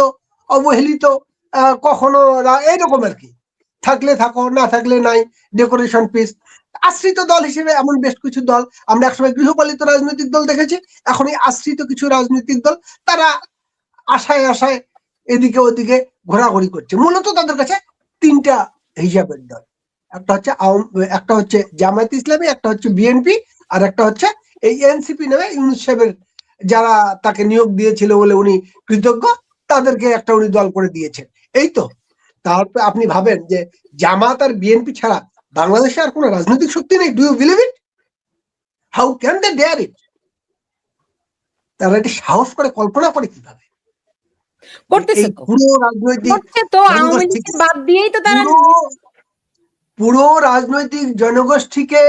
[SPEAKER 3] অবহেলিত, কখনো এইরকম আর কি, থাকলে থাকো, না থাকলে নাই, ডেকোরেশন পিস। আশ্রিত দল হিসেবে এমন বেশ কিছু দল আমরা একসময় গৃহপালিত রাজনৈতিক দল দেখেছি, এখন এই আশ্রিত কিছু রাজনৈতিক দল, তারা আশায় আশায় এদিকে ওদিকে ঘোরাঘুরি করছে। মূলত তাদের কাছে 3টা হিসাবের দল, একটা হচ্ছে জামায়াত ইসলামী, একটা হচ্ছে বিএনপি, আর একটা হচ্ছে এই এনসিপি নামে ইউনূস সাহেবের যারা তাকে নিয়োগ দিয়েছিল বলে উনি কৃতজ্ঞ, তাদেরকে একটা উনি দল করে দিয়েছেন। এই তো। তারপর আপনি ভাবেন যে জামাত আর বিএনপি ছাড়া বাংলাদেশে আর কোন রাজনৈতিক শক্তি নেই? Do you believe it? How can they dare it? তারা এটি সাহস করে কল্পনা করে কিভাবে?
[SPEAKER 1] করতেছে তো,
[SPEAKER 3] পুরো রাজনৈতিক
[SPEAKER 1] আওয়ামী লীগকে বাদ দিয়েই তো তারা
[SPEAKER 3] পুরো রাজনৈতিক জনগোষ্ঠীকে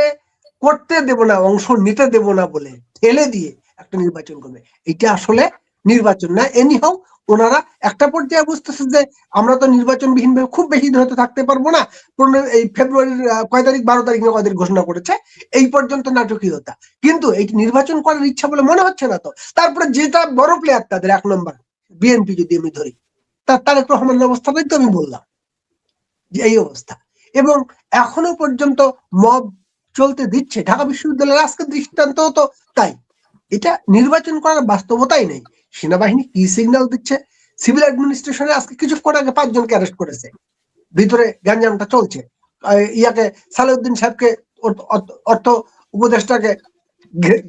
[SPEAKER 3] করতে দেব না, অংশ নিতে দেব না বলে ঠেলে দিয়ে একটা নির্বাচন করবে। এটা আসলে নির্বাচন না। এনিহাও ওনারা একটা পর্যায়ে বুঝতেছে যে আমরা তো নির্বাচনবিহীন ভাবে খুব বেশি দিন হয়তো থাকতে পারবো না। এই ফেব্রুয়ারির কয় তারিখ, 12 তারিখ না কয়দিন ঘোষণা করেছে, এই পর্যন্ত নাটকীয়তা। কিন্তু এই নির্বাচন করার ইচ্ছা বলে মনে হচ্ছে না তো। তারপরে যেটা বড় প্লেয়ার তাদের 1 নম্বর বিএনপি যদি আমি ধরি, তার তারেক রহমানের অবস্থাটাই তো আমি বললাম যে এই অবস্থা। এবং এখনো পর্যন্ত মব চলতে দিচ্ছে। ঢাকা বিশ্ববিদ্যালয়ের আজকের দৃষ্টান্ত তো তাই। এটা নির্বাচন করার বাস্তবতাই নেই। সেনাবাহিনী কি সিগন্যাল দিচ্ছে? সিভিল অ্যাডমিনিস্ট্রেশনে আজকে কিছুক্ষণ আগে 5 জনকে অ্যারেস্ট করেছে, ভিতরে গ্যাঞ্জামটা চলছে। ইয়াকে সালেউদ্দিন সাহেবকে, অর্থ উপদেষ্টাকে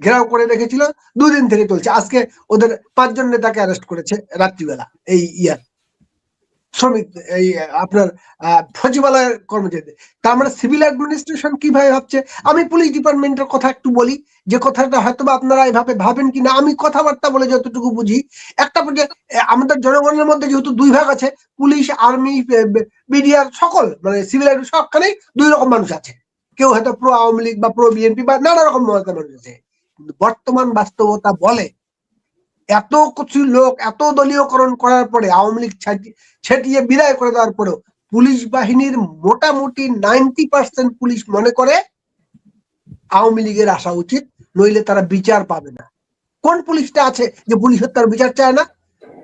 [SPEAKER 3] ঘেরাও করে রেখেছিল, 2 দিন থেকে চলছে। আজকে ওদের 5 জন নেতাকে অ্যারেস্ট করেছে রাত্রিবেলা, এই ইয়ার শ্রমিক, এই আপনার সচিবালয়ের কর্মচারী। তার মানে সিভিল অ্যাডমিনিস্ট্রেশন কিভাবে ভাবছে? আমি পুলিশ ডিপার্টমেন্টের কথা একটু বলি, যে কথাটা হয়তো আপনারা এভাবে ভাবেন কিনা। আমি কথাবার্তা বলে যতটুকু বুঝি, একটা আমাদের জনগণের মধ্যে যেহেতু 2 ভাগ আছে, পুলিশ, আর্মি, বিডিআর, সকল মানে সিভিল সবখানেই 2 রকম মানুষ আছে। কেউ হয়তো প্রো আওয়ামী লীগ বা প্রো বিএনপি বা নানা রকম মানুষ আছে। বর্তমান বাস্তবতা বলে এত কিছু লোক, এত দলীয়করণ করার পরে, আওয়ামী লীগ ছেটিয়ে বিদায় করে দেওয়ার পরেও পুলিশ বাহিনীর মোটামুটি 90% পুলিশ মনে করে আওয়ামী লীগের আসা উচিত, নইলে তারা বিচার পাবে না। কোন পুলিশটা আছে যে পুলিশ হত্যার বিচার চায় না?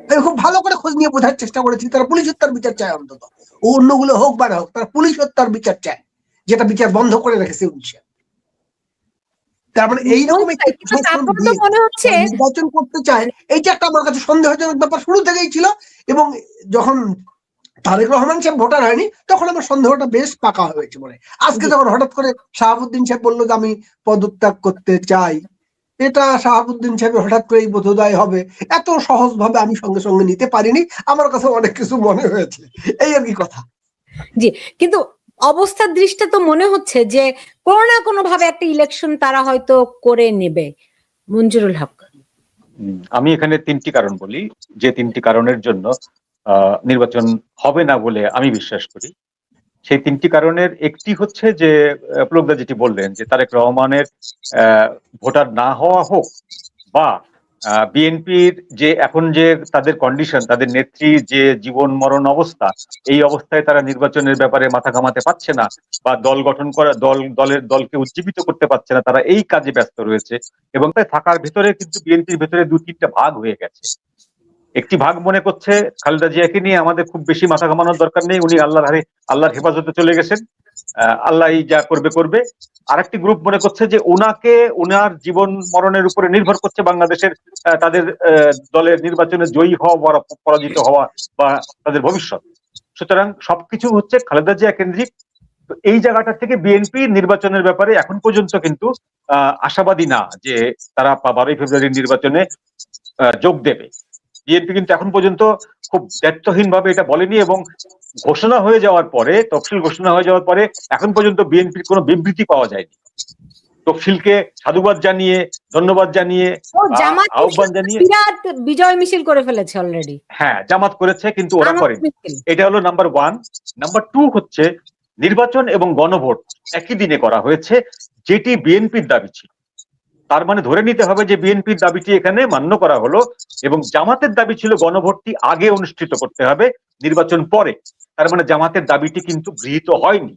[SPEAKER 3] আমি খুব ভালো করে খোঁজ নিয়ে বোঝার চেষ্টা করেছি, তারা পুলিশ হত্যার বিচার চায়। অন্তত ও অন্যগুলো হোক বা না হোক, তারা পুলিশ হত্যার বিচার চায়, যেটা বিচার বন্ধ করে রেখেছে 19। তার মানে এইরকম একটি
[SPEAKER 1] মনে হচ্ছে
[SPEAKER 3] নির্বাচন করতে চায়, এইটা একটা আমার কাছে সন্দেহজনক ব্যাপার শুরু থেকেই ছিল। এবং যখন তারেক রহমান সাহেব ভোটার হয়নি, তখন আমার সন্দেহটা বেশ পাকা হয়েছে মনে। আজকে যখন হঠাৎ করে শাহাবুদ্দিন সাহেব বললো যে আমি পদত্যাগ করতে চাই, এটা শাহাবুদ্দিন সাহেব হঠাৎ করে এই বোধোদয় হবে এত সহজ ভাবে আমি সঙ্গে সঙ্গে নিতে পারিনি। আমার কাছে অনেক কিছু মনে হয়েছে, এই আর কি কথা।
[SPEAKER 1] জি, কিন্তু অবস্থার দৃষ্টিতে তো মনে হচ্ছে যে কোনো না কোনো ভাবে একটা ইলেকশন তারা হয়তো করে নেবে। মঞ্জুরুল হক,
[SPEAKER 2] আমি এখানে 3টি কারণ বলি, যে 3টি কারণের জন্য নির্বাচন হবে না বলে আমি বিশ্বাস করি। সেই 3টি কারণের একটি হচ্ছে যে পুলকদা যেটি বললেন, যে তারেক রহমানের ভোটার না হওয়া হোক, বা বিএনপির যে এখন যে তাদের কন্ডিশন, তাদের নেত্রীর যে জীবন মরণ অবস্থা, এই অবস্থায় তারা নির্বাচনের ব্যাপারে মাথা ঘামাতে পারছে না, বা দল গঠন করা, দলকে উজ্জীবিত করতে পারছে না, তারা এই কাজে ব্যস্ত রয়েছে। এবং তাই থাকার ভিতরে কিন্তু বিএনপির ভিতরে 2-3টা ভাগ হয়ে গেছে। একটি ভাগ মনে করছে খালেদা জিয়াকে নিয়ে আমাদের খুব বেশি মাথা ঘামানোর দরকার নেই, উনি আল্লাহর হেফাজতে চলে গেছেন, আল্লাহ যা করবে করবে। আরেকটি গ্রুপ মনে করছে যে ওনার জীবন মরণের উপরে নির্ভর করছে বাংলাদেশের তাদের দলের নির্বাচনে জয়ী হওয়া বা পরাজিত হওয়া, বা তাদের ভবিষ্যৎ। সুতরাং সবকিছু হচ্ছে খালেদা জিয়া কেন্দ্রিক। তো এই জায়গাটা থেকে বিএনপি নির্বাচনের ব্যাপারে এখন পর্যন্ত কিন্তু আশাবাদী না যে তারা 12ই ফেব্রুয়ারির নির্বাচনে যোগ দেবে। বিএনপি কিন্তু এখন পর্যন্ত খুব দায়িত্বহীন ভাবে এটা বলেনি, এবং ঘোষণা হয়ে যাওয়ার পরে, তফসিল ঘোষণা হয়ে যাওয়ার পরে এখন পর্যন্ত বিএনপির কোনো বিবৃতি পাওয়া যায়নি। তফসিলকে সাধুবাদ জানিয়ে, ধন্যবাদ জানিয়ে, আহ্বান জানিয়ে
[SPEAKER 1] বিরাট বিজয় মিছিল করে ফেলেছে অলরেডি।
[SPEAKER 2] হ্যাঁ, জামাত করেছে, কিন্তু ওরা করেনি। এটা হলো নাম্বার 1। নাম্বার 2 হচ্ছে নির্বাচন এবং গণভোট একই দিনে করা হয়েছে, যেটি বিএনপির দাবি ছিল। তার মানে ধরে নিতে হবে যে বিএনপির দাবিটি এখানে মান্য করা হলো, এবং জামাতের দাবি ছিল গণভোটটি আগে অনুষ্ঠিত করতে হবে, নির্বাচন পরে। তার মানে জামাতের দাবিটি কিন্তু গৃহীত হয়নি।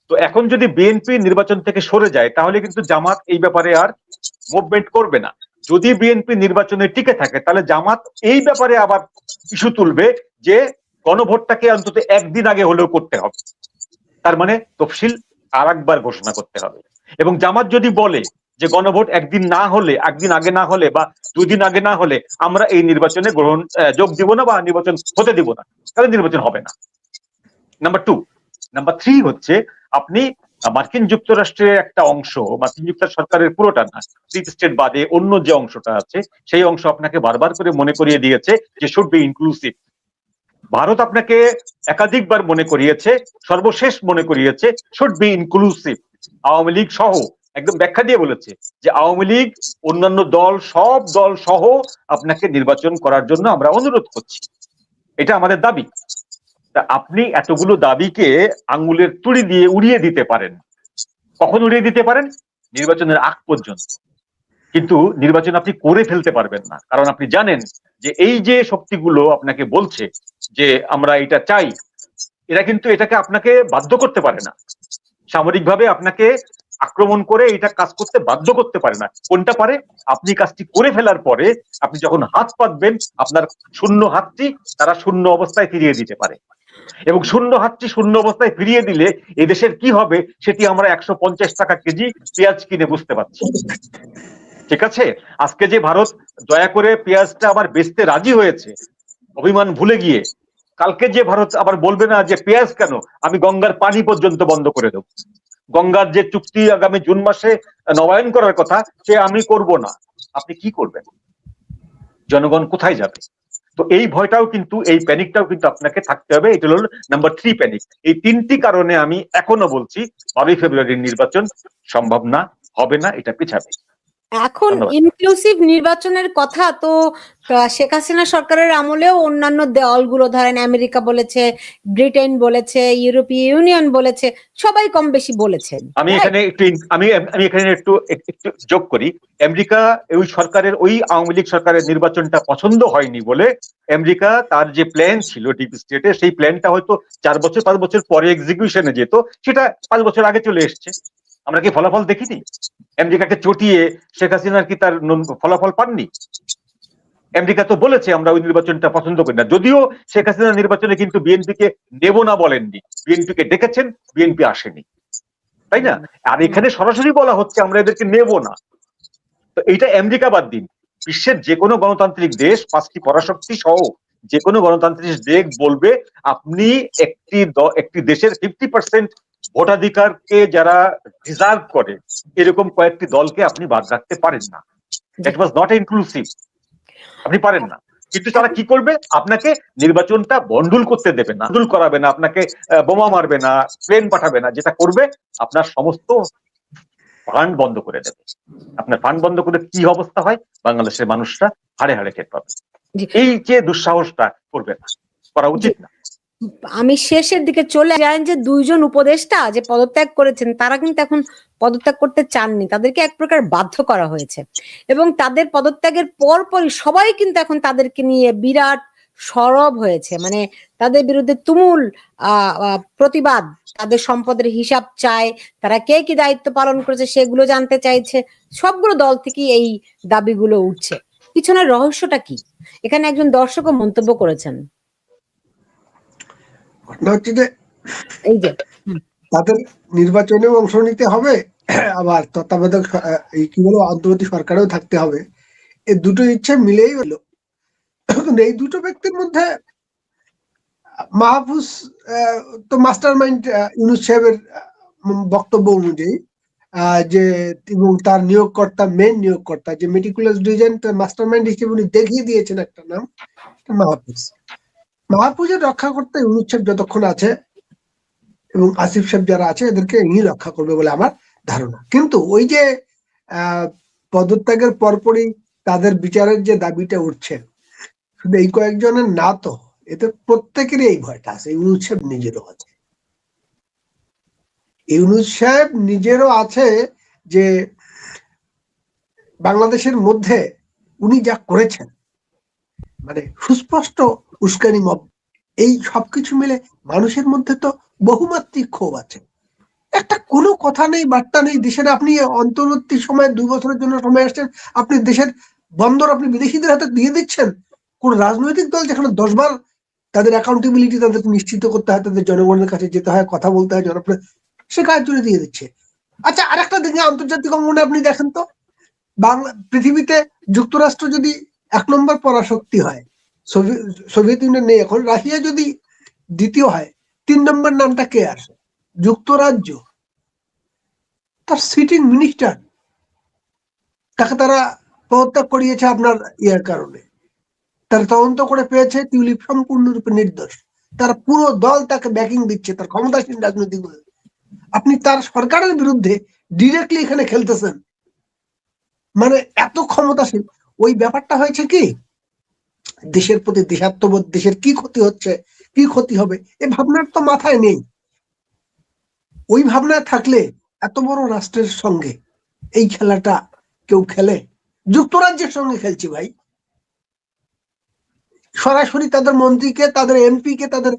[SPEAKER 2] তো এখন যদি বিএনপি নির্বাচন থেকে সরে যায়, তাহলে কিন্তু জামাত এই ব্যাপারে আর মুভমেন্ট করবে না। যদি বিএনপি নির্বাচনে টিকে থাকে, তাহলে জামাত এই ব্যাপারে আবার ইস্যু তুলবে যে গণভোটটাকে অন্তত একদিন আগে হলেও করতে হবে। তার মানে তফসিল আর একবার ঘোষণা করতে হবে। এবং জামাত যদি বলে যে গণভোট একদিন আগে না হলে বা 2 দিন আগে না হলে আমরা এই নির্বাচনে যোগ দিব না বা নির্বাচন হতে দিব না, তাহলে নির্বাচন হবে না। নাম্বার 2। নাম্বার 3 হচ্ছে আপনি মার্কিন যুক্তরাষ্ট্রের একটা অংশ, মার্কিন যুক্তরাষ্ট্র সরকারের পুরোটা না, ডিপ স্টেট বাদে অন্য যে অংশটা আছে, সেই অংশ আপনাকে বারবার করে মনে করিয়ে দিয়েছে যে শুড বি ইনক্লুসিভ। ভারত আপনাকে একাধিকবার মনে করিয়েছে, সর্বশেষ মনে করিয়েছে should be inclusive. Awami League সহ একদম ব্যাখ্যা দিয়ে বলেছে যে আওয়ামী লীগ, অন্যান্য দল, সব দল সহ আপনাকে নির্বাচন করার জন্য আমরা অনুরোধ করছি, এটা আমাদের দাবি। তা আপনি এতগুলো দাবিকে আঙ্গুলের তুড়ি দিয়ে উড়িয়ে দিতে পারেন। কখন উড়িয়ে দিতে পারেন? নির্বাচনের আগ পর্যন্ত। কিন্তু নির্বাচন আপনি করে ফেলতে পারবেন না, কারণ আপনি জানেন যে এই যে শক্তিগুলো আপনাকে বলছে যে আমরা এটা চাই, এরা কিন্তু এটাকে আপনাকে বাধ্য করতে পারে না। সামরিকভাবে আপনাকে আক্রমণ করে এটা কাজ করতে বাধ্য করতে পারে না। কোনটা পারে? আপনি কাজটি করে ফেলার পরে আপনি যখন হাত পাতবেন, আপনার শূন্য হাতটি তারা শূন্য অবস্থায় ফিরিয়ে দিতে পারে। এবং শূন্য হাতটি শূন্য অবস্থায় ফিরিয়ে দিলে এদেশের কি হবে সেটি আমরা 150 টাকা কেজি পেঁয়াজ কিনে বুঝতে পারছি। ঠিক আছে, আজকে যে ভারত দয়া করে পেঁয়াজটা আবার বেচতে রাজি হয়েছে অভিমান ভুলে গিয়ে, কালকে যে ভারত আবার বলবে না যে পেঁয়াজ কেন, আমি গঙ্গার পানি পর্যন্ত বন্ধ করে দেব। গঙ্গার যে চুক্তি আগামী জুন মাসে নবায়ন করার কথা সে আমি করব না, আপনি কি করবেন? জনগণ কোথায় যাবে? তো এই ভয়টাও কিন্তু, এই প্যানিকটাও কিন্তু আপনাকে থাকতে হবে। এটা হলো নাম্বার 3 প্যানিক। এই 3টি কারণে আমি এখনো বলছি 12 ফেব্রুয়ারির নির্বাচন সম্ভব না, হবে না, এটা পিছাবে।
[SPEAKER 1] এখন ইনক্লুসিভ নির্বাচনের কথা তো শেখ হাসিনা সরকারের আমলেও অন্যান্য দলগুলো, ধরেন আমেরিকা বলেছে, ব্রিটেন বলেছে, ইউরোপীয় ইউনিয়ন বলেছে, সবাই কম বেশি বলেছেন।
[SPEAKER 2] আমি এখানে একটু যোগ করি। আমেরিকা ওই সরকারের, ওই আওয়ামী লীগ সরকারের নির্বাচনটা পছন্দ হয়নি বলে আমেরিকা তার যে প্ল্যান ছিল ডিপ স্টেটে, সেই প্ল্যানটা হয়তো 4 বছর 5 বছর পরে এক্সিকিউশনে যেত, সেটা 5 বছর আগে চলে এসছে। আমরা কি ফলাফল দেখিনি? আমেরিকাকে চটিয়ে শেখ হাসিনার কি তার ফলাফল পাননি? আমেরিকা তো বলেছে আমরা ওই নির্বাচনটা পছন্দ করি না, যদিও শেখ হাসিনা নির্বাচনে কিন্তু বিএনপিকে নেব না বলেননি, বিএনপিকে ডেকেছেন, বিএনপি আসেনি, তাই না? আর এখানে সরাসরি বলা হচ্ছে আমরা এদেরকে নেব না। তো এইটা আমেরিকা বাদ দিন, বিশ্বের যে কোনো গণতান্ত্রিক দেশ, 5টি পরাশক্তি সহ যে কোনো গণতান্ত্রিক দেশ বলবে আপনি একটি দেশের 50% ভোটাধিকারকে যারা ডিজার্ভ করে এরকম কয়েকটি দলকে আপনি বাদ রাখতে পারেন না। দ্যাট ওয়াজ নট ইনক্লুসিভ, আপনি পারেন না। কিন্তু তারা কি করবে? আপনাকে নির্বাচনটা বন্ডুল করতে দেবে না, বন্ডুল করাবে না, আপনাকে বোমা মারবে না, প্লেন পাঠাবে না। যেটা করবে আপনার সমস্ত ফান্ড বন্ধ করে দেবে। আপনার ফান্ড বন্ধ করে কি অবস্থা হয় বাংলাদেশের মানুষরা হাড়ে হাড়ে টের পাবে। এই যে দুঃসাহসটা করবে না, করা উচিত না।
[SPEAKER 1] আমি শেষের দিকে চলে যাই যে 2 জন উপদেষ্টা যে পদত্যাগ করেছেন তারা কিন্তু এখন পদত্যাগ করতে চাননি, তাদেরকে এক প্রকার বাধ্য করা হয়েছে, এবং তাদের পদত্যাগের পরপরই সবাই কিন্তু এখন তাদেরকে নিয়ে বিরাট সরব হয়েছে, মানে তাদের বিরুদ্ধে তুমুল প্রতিবাদ, তাদের সম্পদের হিসাব চায়, তারা কে কি দায়িত্ব পালন করেছে সেগুলো জানতে চাইছে। সবগুলো দল থেকে এই দাবিগুলো উঠছে, পিছনের রহস্যটা কি? এখানে একজন দর্শকও মন্তব্য করেছেন,
[SPEAKER 3] ঘটনা হচ্ছে যে
[SPEAKER 1] এই যে
[SPEAKER 3] তাদের নির্বাচনে অংশ নিতে হবে, আবার তত্ত্বাবধায়ক এই কি বলবো অন্তর্বর্তী সরকারেও থাকতে হবে। এই দুটো ইচ্ছা মিলেই হলো। এই দুটো ব্যক্তির মধ্যে মাহফুজ তো মাস্টার মাইন্ড ইউনূস সাহেবের বক্তব্য অনুযায়ী, যে এবং তার নিয়োগকর্তা, মেন নিয়োগকর্তা যে মেটিকুলাস ডিজাইন মাস্টার মাইন্ড হিসেবে উনি দেখিয়ে দিয়েছেন একটা নাম, মাহফুজের রক্ষাকর্তা ইউনূস সাহেব যতক্ষণ আছে এবং আসিফ সাহেব যারা আছে এদেরকে ইনি রক্ষা করবে বলে আমার ধারণা। কিন্তু ওই যে পদত্যাগের পরপরই তাদের বিচারের যে দাবিটা উঠছে, শুধু এই কয়েকজনের না, তো এতে প্রত্যেকেরই এই ভয়টা আছে। ইউনূস সাহেব নিজেরও আছে, ইউনূস সাহেব নিজেরও আছে যে বাংলাদেশের মধ্যে উনি যা করেছেন, মানে সুস্পষ্ট উস্কানি মব, এই সবকিছু মিলে মানুষের মধ্যে তো বহুমাত্রিক ক্ষোভ আছে। একটা কোনো কথা নেই, বার্তা নেই দেশের। আপনি অন্তর্বর্তী সময় 2 বছরের জন্য সময় আসছেন, আপনি দেশের বন্দর আপনি বিদেশিদের হাতে দিয়ে দিচ্ছেন। কোন রাজনৈতিক দল যেখানে 10 বার তাদের অ্যাকাউন্টেবিলিটি তাদেরকে নিশ্চিত করতে হয়, তাদের জনগণের কাছে যেতে হয়, কথা বলতে হয়, জনপ্রিয়, সে কাজ জুড়ে দিয়ে দিচ্ছে। আচ্ছা, আরেকটা দিকে আন্তর্জাতিক অঙ্গনে আপনি দেখেন তো, পৃথিবীতে যুক্তরাষ্ট্র যদি 1 নম্বর পরাশক্তি হয়, সোভিয়েত ইউনিয়ন নেই এখন, রাশিয়া যদি দ্বিতীয় হয়, 3 নম্বর নামটা কে আসে? যুক্তরাজ্য। তার সিটিং মিনিস্টার, তাকে তারা পদত্যাগ করিয়েছে আপনার ইয়ার কারণে। তারা তদন্ত করে পেয়েছে টিউলিপ সম্পূর্ণরূপে নির্দোষ। তার পুরো দল তাকে ব্যাকিং দিচ্ছে, তার ক্ষমতাসীন রাজনৈতিক দল। আপনি তার সরকারের বিরুদ্ধে ডিরেক্টলি এখানে খেলতেছেন, মানে এত ক্ষমতাসীন। ওই ব্যাপারটা হয়েছে কি, দেশের প্রতি দেশাত্মবোধ, দেশের কি ক্ষতি হচ্ছে, কি ক্ষতি হবে, এই ভাবনার তো মাথায় নেই। ওই ভাবনায় থাকলে এত বড় রাষ্ট্রের সঙ্গে এই খেলাটা কেউ খেলে? যুক্তরাজ্যের সঙ্গে খেলছি ভাই, সরাসরি তাদের মন্ত্রীকে, তাদের এমপি কে, তাদের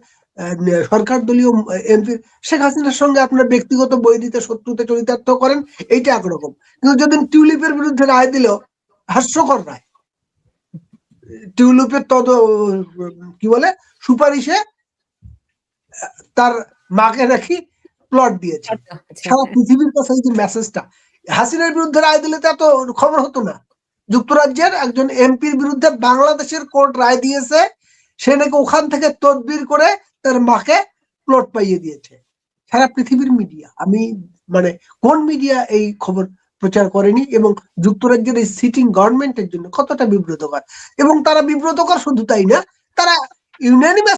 [SPEAKER 3] সরকার দলীয় এমপি শেখ হাসিনার সঙ্গে আপনার ব্যক্তিগত বৈরিতা, শত্রুতে চরিতার্থ করেন, এইটা একরকম। কিন্তু যদি টিউলিপের বিরুদ্ধে রায় দিল, হাস্যকর রায়, টিউলিপের কি বলে সুপারিশে তার মাকে নাকি প্লট দিয়েছে। সারা পৃথিবীর কাছে এই যে মেসেজটা, হাসিনার বিরুদ্ধে রায় দিলে তো এত খবর হতো না। যুক্তরাজ্যের একজন এমপির বিরুদ্ধে বাংলাদেশের কোর্ট রায় দিয়েছে, সে নাকি ওখান থেকে তদবির করে তার মাকে প্লট পাইয়ে দিয়েছে। সারা পৃথিবীর মিডিয়া, আমি মানে কোন মিডিয়া এই খবর প্রচার করেনি? এবং যুক্তরাজ্যের এই সিটিং গভর্নমেন্টের জন্য কতটা বিব্রতকর। এবং তারা বিব্রতকর শুধু তাই না, তারা ইউনানিমাস